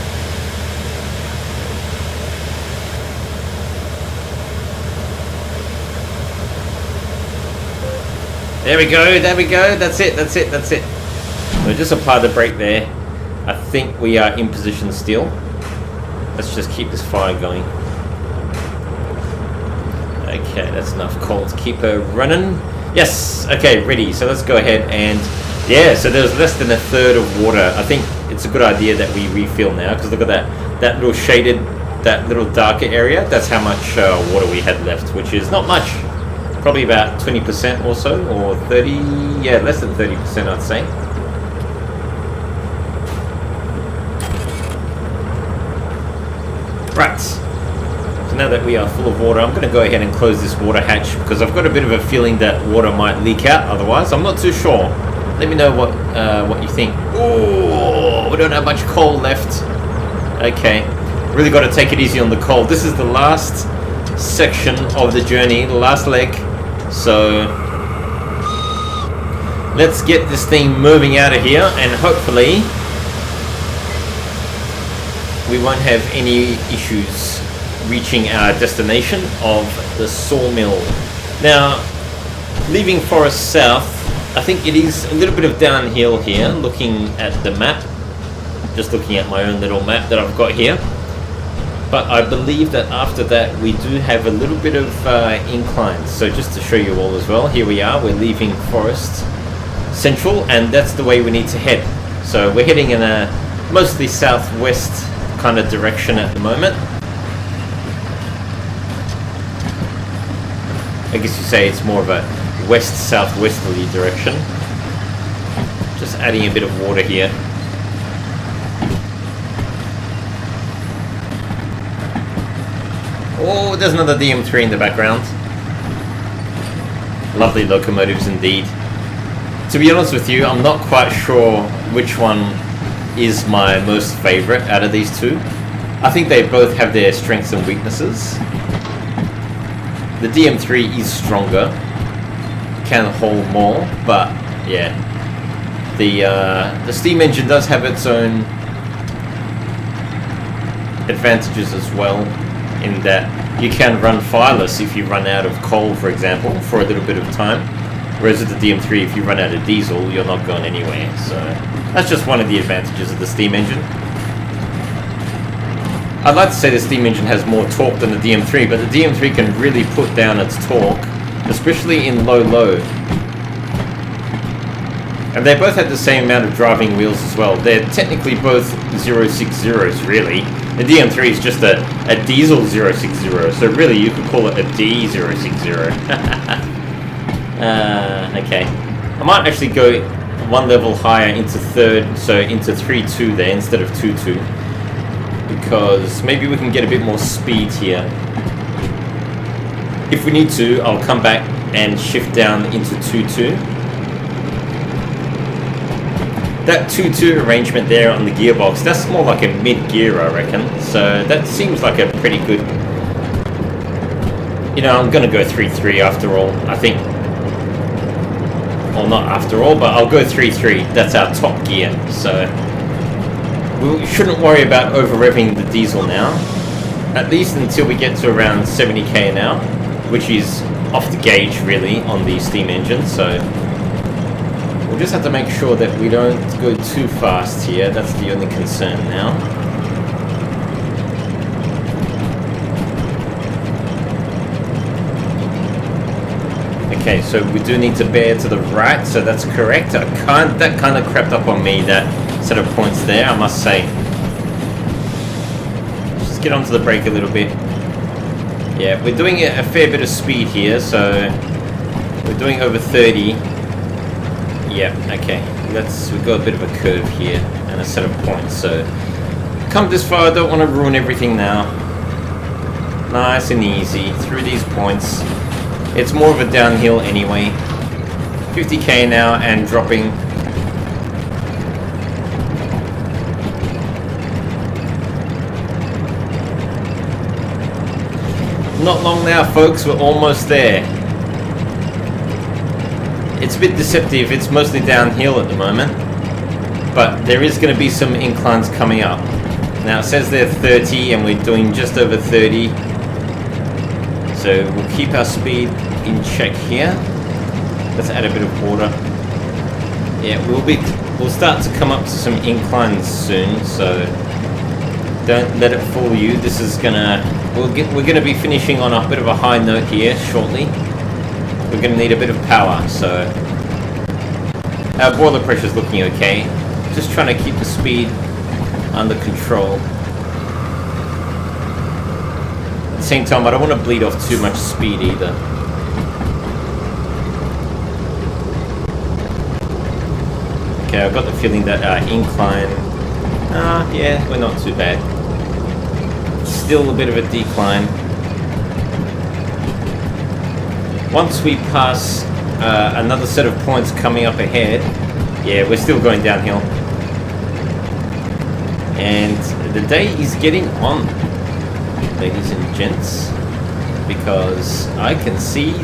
There we go, there we go. That's it, that's it, that's it. We'll just apply the brake there. I think we are in position still. Let's just keep this fire going. Okay, that's enough coal to keep her running. Yes, okay, ready. So let's go ahead and... Yeah, so there's less than a third of water. I think it's a good idea that we refill now, because look at that little shaded, that little darker area. That's how much water we had left, which is not much. Probably about 20% or so, or 30, yeah, less than 30% I'd say. Right, so now that we are full of water, I'm going to go ahead and close this water hatch, because I've got a bit of a feeling that water might leak out otherwise. I'm not too sure. Let me know what you think. Oh, we don't have much coal left. Okay, really got to take it easy on the coal. This is the last section of the journey, the last leg. So let's get this thing moving out of here, and hopefully we won't have any issues reaching our destination of the sawmill. Now, leaving Forest South, I think it is a little bit of downhill here, looking at the map. Just looking at my own little map that I've got here. But I believe that after that we do have a little bit of inclines. So just to show you all as well, here we are, we're leaving Forest Central, and that's the way we need to head. So we're heading in a mostly southwest kind of direction at the moment. I guess you say it's more of a west-southwesterly direction. Just adding a bit of water here. Oh, there's another DM3 in the background. Lovely locomotives indeed. To be honest with you, I'm not quite sure which one is my most favorite out of these two. I think they both have their strengths and weaknesses. The DM3 is stronger, can hold more, but yeah, the steam engine does have its own advantages as well, in that you can run fireless if you run out of coal, for example, for a little bit of time, whereas with the DM3, if you run out of diesel, you're not going anywhere. So that's just one of the advantages of the steam engine. I'd like to say the steam engine has more torque than the DM3, but the DM3 can really put down its torque, especially in low. And they both have the same amount of driving wheels as well. They're technically both 060s, really. The DM3 is just a diesel 060, so really you could call it a D060. Okay. I might actually go one level higher into third, so into 3.2 there instead of 2.2. Because maybe we can get a bit more speed here. If we need to, I'll come back and shift down into 2-2. That 2-2 arrangement there on the gearbox, that's more like a mid-gear, I reckon. So that seems like a pretty good... You know, I'm going to go 3-3 after all, I think. Well, not after all, but I'll go 3-3. That's our top gear. So we shouldn't worry about over-revving the diesel now. At least until we get to around 70k an hour, which is off the gauge, really, on the steam engine. So we'll just have to make sure that we don't go too fast here. That's the only concern now. Okay, so we do need to bear to the right, so that's correct. That kind of crept up on me, that set of points there, I must say. Just get onto the brake a little bit. Yeah, we're doing a fair bit of speed here, so we're doing over 30. Yeah, okay. We've got a bit of a curve here and a set of points, so come this far, I don't want to ruin everything now. Nice and easy through these points. It's more of a downhill anyway. 50k now and dropping. Not long now, folks, we're almost there. It's a bit deceptive, it's mostly downhill at the moment, but there is going to be some inclines coming up. Now it says they're 30 and we're doing just over 30. So we'll keep our speed in check here. Let's add a bit of water. Yeah, we'll start to come up to some inclines soon, so don't let it fool you. This is we're gonna be finishing on a bit of a high note here shortly. We're gonna need a bit of power, so our boiler pressure is looking okay. Just trying to keep the speed under control. At the same time, I don't want to bleed off too much speed either. Okay, I've got the feeling that our incline... yeah, we're not too bad. Still a bit of a decline. Once we pass another set of points coming up ahead, yeah, we're still going downhill. And the day is getting on, ladies and gents, because I can see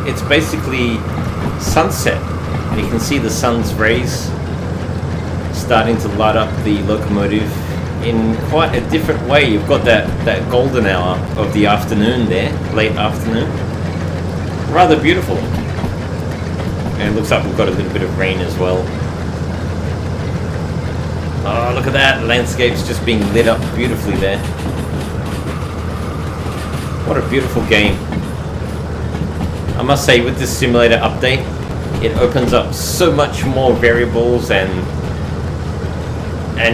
it's basically sunset. And you can see the sun's rays starting to light up the locomotive in quite a different way. You've got that golden hour of the afternoon there, late afternoon. Rather beautiful. And it looks like we've got a little bit of rain as well. Oh, look at that. The landscape's just being lit up beautifully there. What a beautiful game. I must say, with this simulator update, it opens up so much more variables and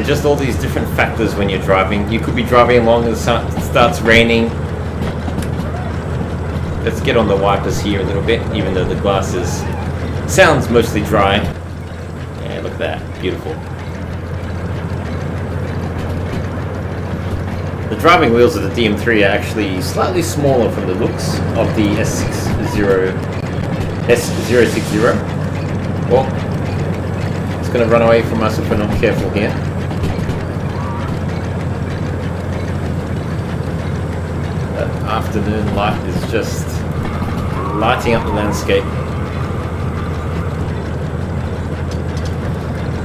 just all these different factors when you're driving. You could be driving along and it starts raining. Let's get on the wipers here a little bit, even though the glass sounds mostly dry. Yeah, look at that. Beautiful. The driving wheels of the DM3 are actually slightly smaller from the looks of the S060. Well, it's going to run away from us if we're not careful here. That afternoon light is just lighting up the landscape.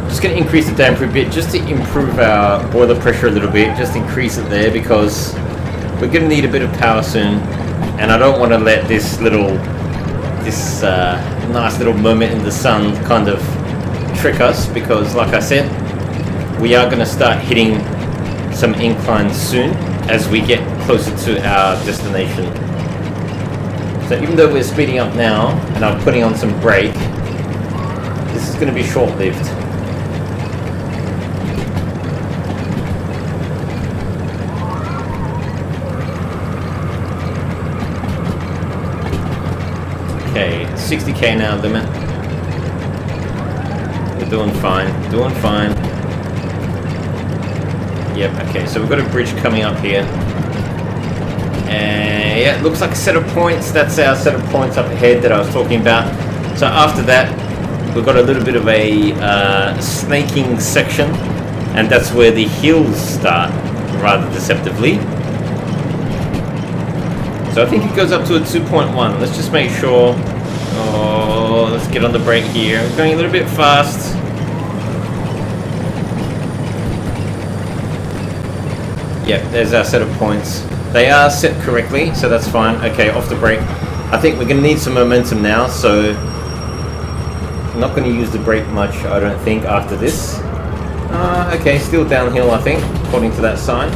Just going to increase the damper a bit just to improve our boiler pressure a little bit. Just increase it there because we're going to need a bit of power soon, and I don't want to let this nice little moment in the sun kind of trick us, because like I said, we are going to start hitting some inclines soon as we get closer to our destination. So even though we're speeding up now and I'm putting on some brake, this is going to be short-lived. Okay, 60k now limit. We're doing fine, doing fine. Yep, okay, so we've got a bridge coming up here. Yeah, it looks like a set of points. That's our set of points up ahead that I was talking about. So after that, we've got a little bit of a snaking section, and that's where the hills start, rather deceptively. So I think it goes up to a 2.1. Let's just make sure. Oh, let's get on the brake here. I'm going a little bit fast. Yep, there's our set of points. They are set correctly, so that's fine. Okay, off the brake. I think we're going to need some momentum now, so I'm not going to use the brake much, I don't think, after this. Okay, still downhill, I think, according to that sign.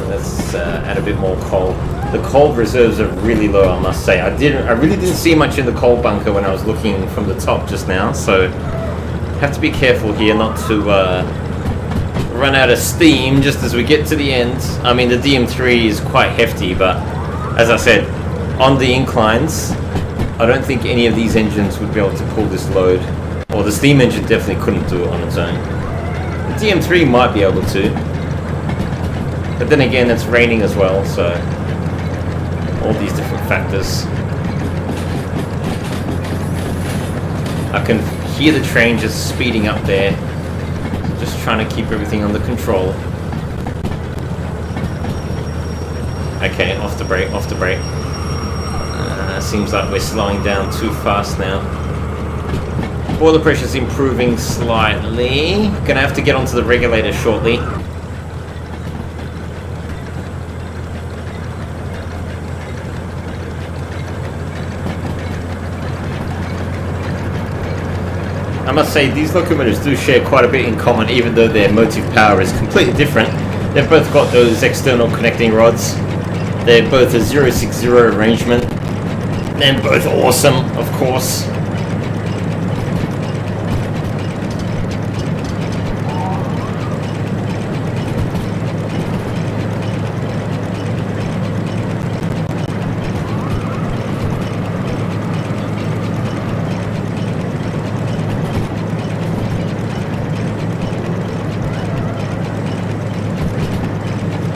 Let's add a bit more coal. The coal reserves are really low, I must say. I really didn't see much in the coal bunker when I was looking from the top just now, so have to be careful here not to run out of steam just as we get to the end. I mean, the DM3 is quite hefty, but as I said, on the inclines, I don't think any of these engines would be able to pull this load, or the steam engine definitely couldn't do it on its own. The DM3 might be able to, but then again, it's raining as well, so all these different factors. I can hear the train just speeding up there. Just trying to keep everything under control. Okay, off the brake, off the brake. Seems like we're slowing down too fast now. Boiler pressure's improving slightly. Gonna have to get onto the regulator shortly. I must say, these locomotives do share quite a bit in common, even though their motive power is completely different. They've both got those external connecting rods. They're both a 060 arrangement. They're both awesome, of course.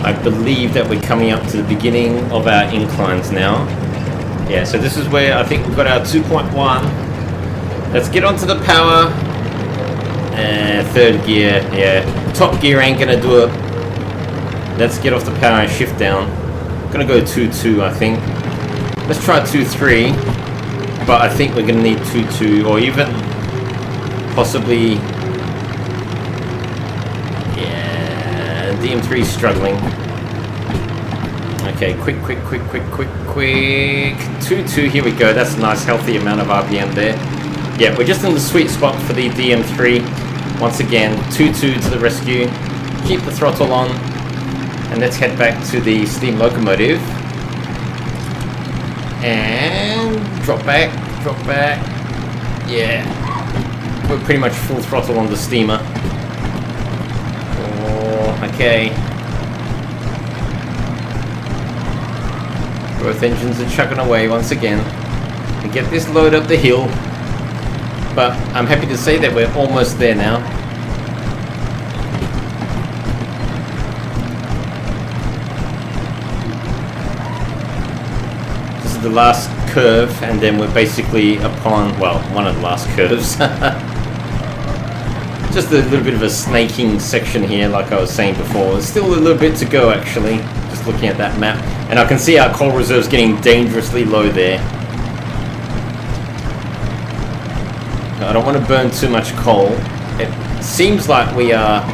I believe that we're coming up to the beginning of our inclines now. Yeah, so this is where I think we've got our 2.1. Let's get onto the power. Third gear, yeah. Top gear ain't gonna do it. Let's get off the power and shift down. I'm gonna go 2.2, I think. Let's try 2.3, but I think we're gonna need 2.2, or even possibly, yeah, DM3 is struggling. Okay, quick. 2.2, here we go. That's a nice healthy amount of RPM there. Yeah, we're just in the sweet spot for the DM3. Once again, 2.2 to the rescue. Keep the throttle on. And let's head back to the steam locomotive. And drop back. Yeah. We're pretty much full throttle on the steamer. Oh, okay. Both engines are chugging away once again to get this load up the hill, but I'm happy to say that we're almost there now. This is the last curve, and then we're basically upon, well, one of the last curves. Just a little bit of a snaking section here, like I was saying before. There's still a little bit to go, actually, just looking at that map. And I can see our coal reserves getting dangerously low there. I don't want to burn too much coal. It seems like we are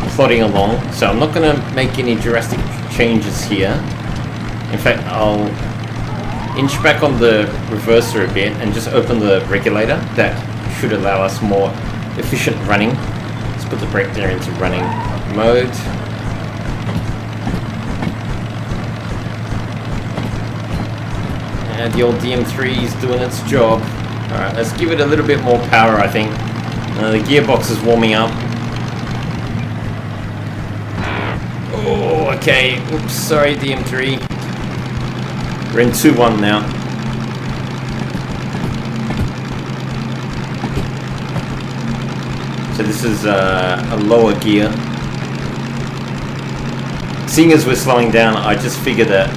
plodding along, so I'm not going to make any drastic changes here. In fact, I'll inch back on the reverser a bit and just open the regulator. That should allow us more efficient running. Let's put the brake there into running mode. And the old DM3 is doing its job. Alright, let's give it a little bit more power, I think. The gearbox is warming up. Oh, okay. Oops, sorry, DM3. We're in 2-1 now. So this is a lower gear. seeing as we're slowing down, I just figured that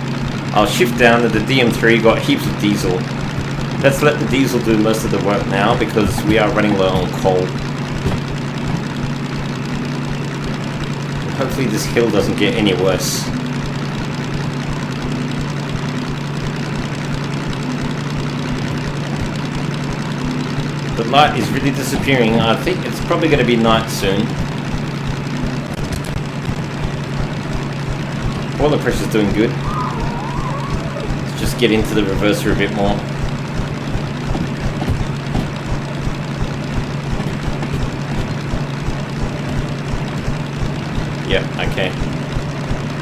I'll shift down to the DM3, got heaps of diesel. Let's let the diesel do most of the work now because we are running low on coal. Hopefully this hill doesn't get any worse. The light is really disappearing. I think it's probably going to be night soon. Oil pressure is doing good. Let's just get into the reverser a bit more. Yep, okay.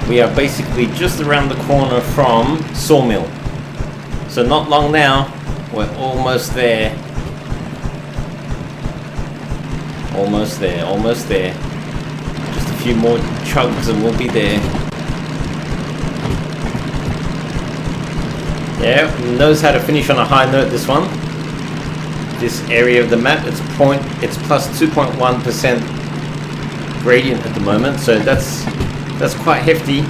We are basically just around the corner from Sawmill. So not long now, we're almost there. Almost there, almost there. Just a few more chugs and we'll be there. Yeah, knows how to finish on a high note, this one. This area of the map, it's plus 2.1% gradient at the moment, so that's quite hefty.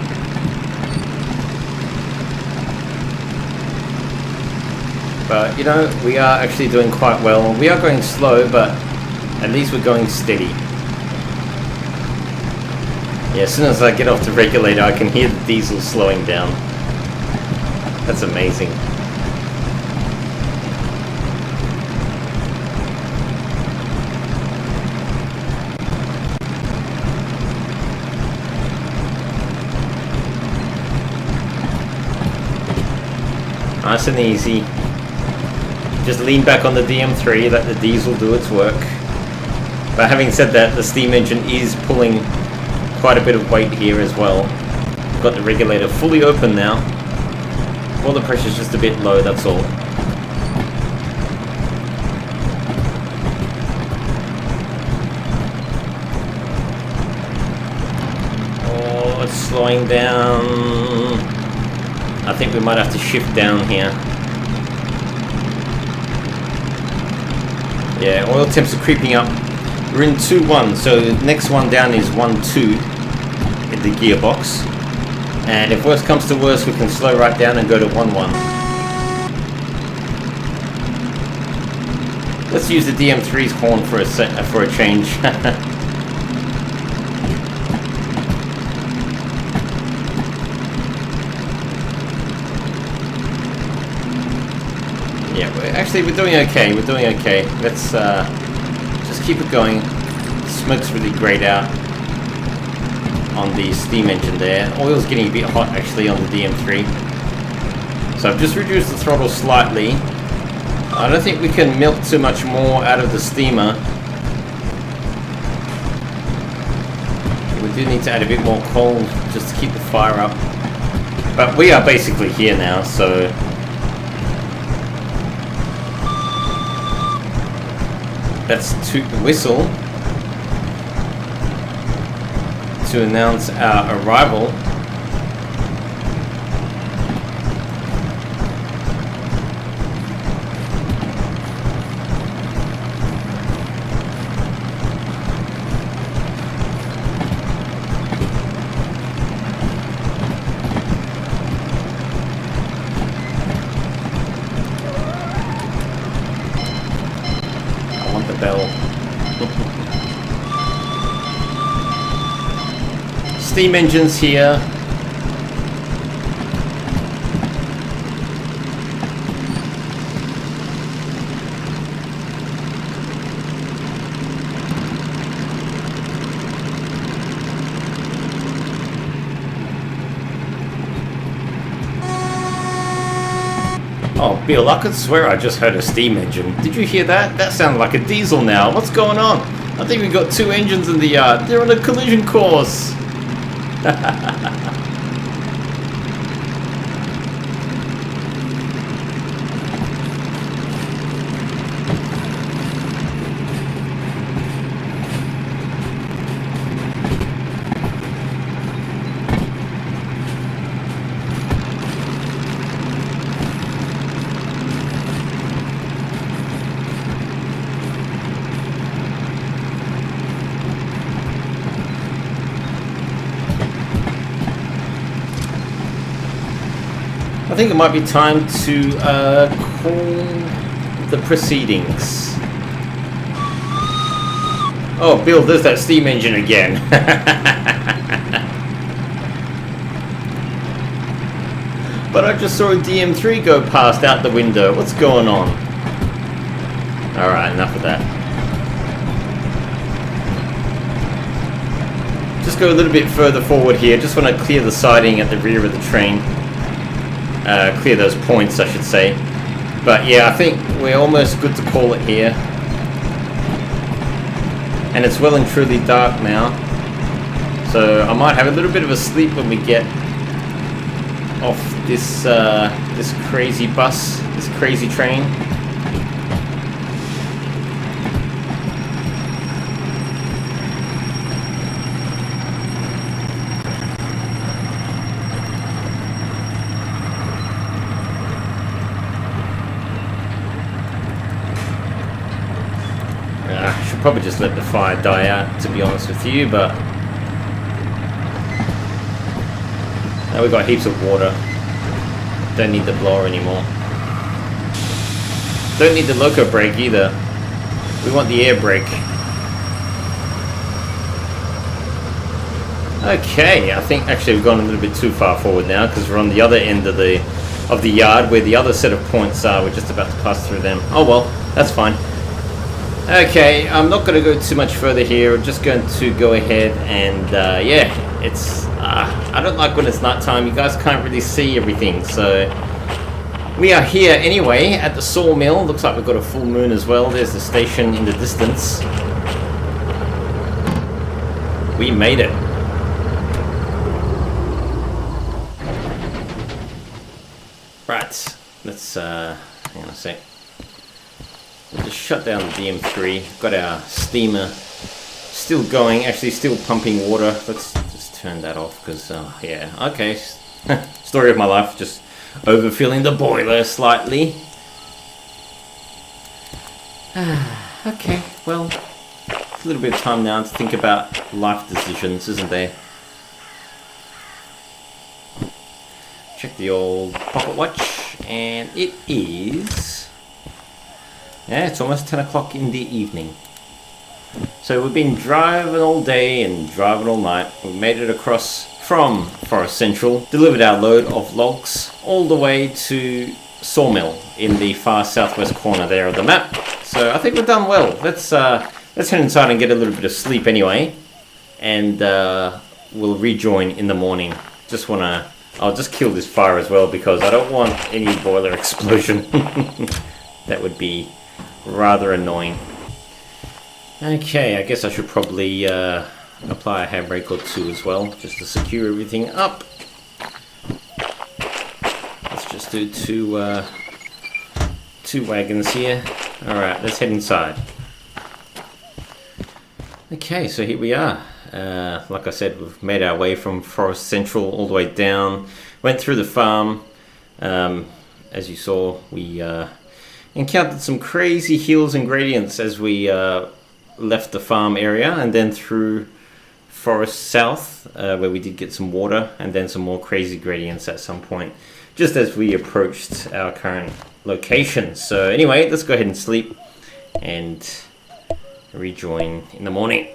But you know, we are actually doing quite well. We are going slow, but at least we're going steady. Yeah, as soon as I get off the regulator, I can hear the diesel slowing down. That's amazing. Nice and easy. Just lean back on the DM3, let the diesel do its work. But having said that, the steam engine is pulling quite a bit of weight here as well. We've got the regulator fully open now. Water pressure is just a bit low, that's all. Oh, it's slowing down. I think we might have to shift down here. Yeah, oil temps are creeping up. We're in 2-1, so the next one down is 1-2 in the gearbox. And if worst comes to worst, we can slow right down and go to 1-1. Let's use the DM3's horn for a change. Yeah, we're doing okay. We're doing okay. Let's just keep it going. The smoke's really grayed out on the steam engine there. Oil's getting a bit hot actually on the DM3. So I've just reduced the throttle slightly. I don't think we can milk too much more out of the steamer. We do need to add a bit more coal just to keep the fire up. But we are basically here now, so let's toot the whistle to announce our arrival. I want the bell. Steam engines here. Oh, Bill, I could swear I just heard a steam engine. Did you hear that? That sounded like a diesel now. What's going on? I think we've got two engines in the yard. They're on a collision course. think it might be time to call the proceedings. Oh, Bill, there's that steam engine again. But I just saw a DM3 go past out the window. What's going on? Alright, enough of that. Just go a little bit further forward here. Just want to clear the siding at the rear of the train. Clear those points, I should say. But yeah, I think we're almost good to call it here. And it's well and truly dark now. So I might have a little bit of a sleep when we get off this this crazy bus, this crazy train. I should probably just let the fire die out, to be honest with you, but now we've got heaps of water. Don't need the blower anymore. Don't need the loco brake either. We want the air brake. Okay, I think actually we've gone a little bit too far forward now because we're on the other end of the yard where the other set of points are. We're just about to pass through them. Oh well, that's fine. Okay, I'm not going to go too much further here. I'm just going to go ahead and yeah, it's I don't like when it's nighttime. You guys can't really see everything, so we are here anyway at the sawmill. Looks like we've got a full moon as well. There's the station in the distance. We made it. Right, let's hang on a sec. We'll just shut down the DM3. Got our steamer still going, actually still pumping water. Let's just turn that off because, yeah, okay. Story of my life, just overfilling the boiler slightly. Okay, well, a little bit of time now to think about life decisions, isn't there? Check the old pocket watch, and it is... yeah, it's almost 10 o'clock in the evening. So we've been driving all day and driving all night. We made it across from Forest Central, delivered our load of logs all the way to Sawmill in the far southwest corner there of the map. So I think we've done well. Let's head inside and get a little bit of sleep anyway, and we'll rejoin in the morning. I'll just kill this fire as well because I don't want any boiler explosion. That would be rather annoying. Okay, I guess I should probably apply a handbrake or two as well, just to secure everything up. Let's just do two wagons here. Alright, let's head inside. Okay, so here we are. Like I said, we've made our way from Forest Central all the way down, went through the farm. As you saw, we encountered some crazy hills and gradients as we left the farm area, and then through Forest South, where we did get some water, and then some more crazy gradients at some point, just as we approached our current location. So anyway, let's go ahead and sleep and rejoin in the morning.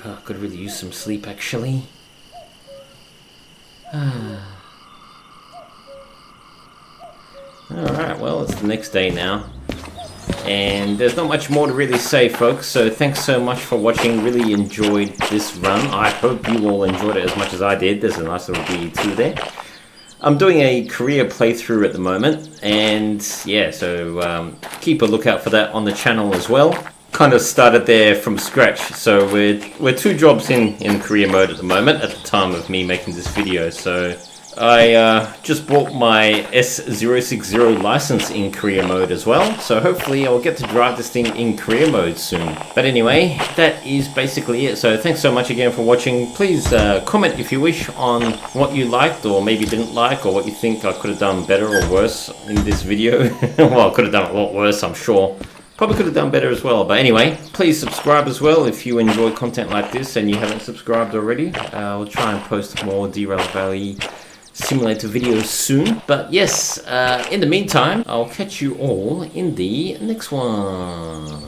Oh, could really use some sleep actually. Alright, well, it's the next day now. And there's not much more to really say, folks, so thanks so much for watching. Really enjoyed this run. I hope you all enjoyed it as much as I did. There's a nice little B2 there. I'm doing a career playthrough at the moment, and yeah, so keep a lookout for that on the channel as well. Kind of started there from scratch, so we're 2 jobs in career mode at the moment at the time of me making this video. So I just bought my S060 license in career mode as well, so hopefully I'll get to drive this thing in career mode soon. But anyway, that is basically it. So thanks so much again for watching. Please comment if you wish on what you liked or maybe didn't like, or what you think I could have done better or worse in this video. Well, I could have done a lot worse, I'm sure. Probably could have done better as well. But anyway, please subscribe as well if you enjoy content like this and you haven't subscribed already. We'll try and post more Derail Valley simulator videos soon. But yes, in the meantime, I'll catch you all in the next one.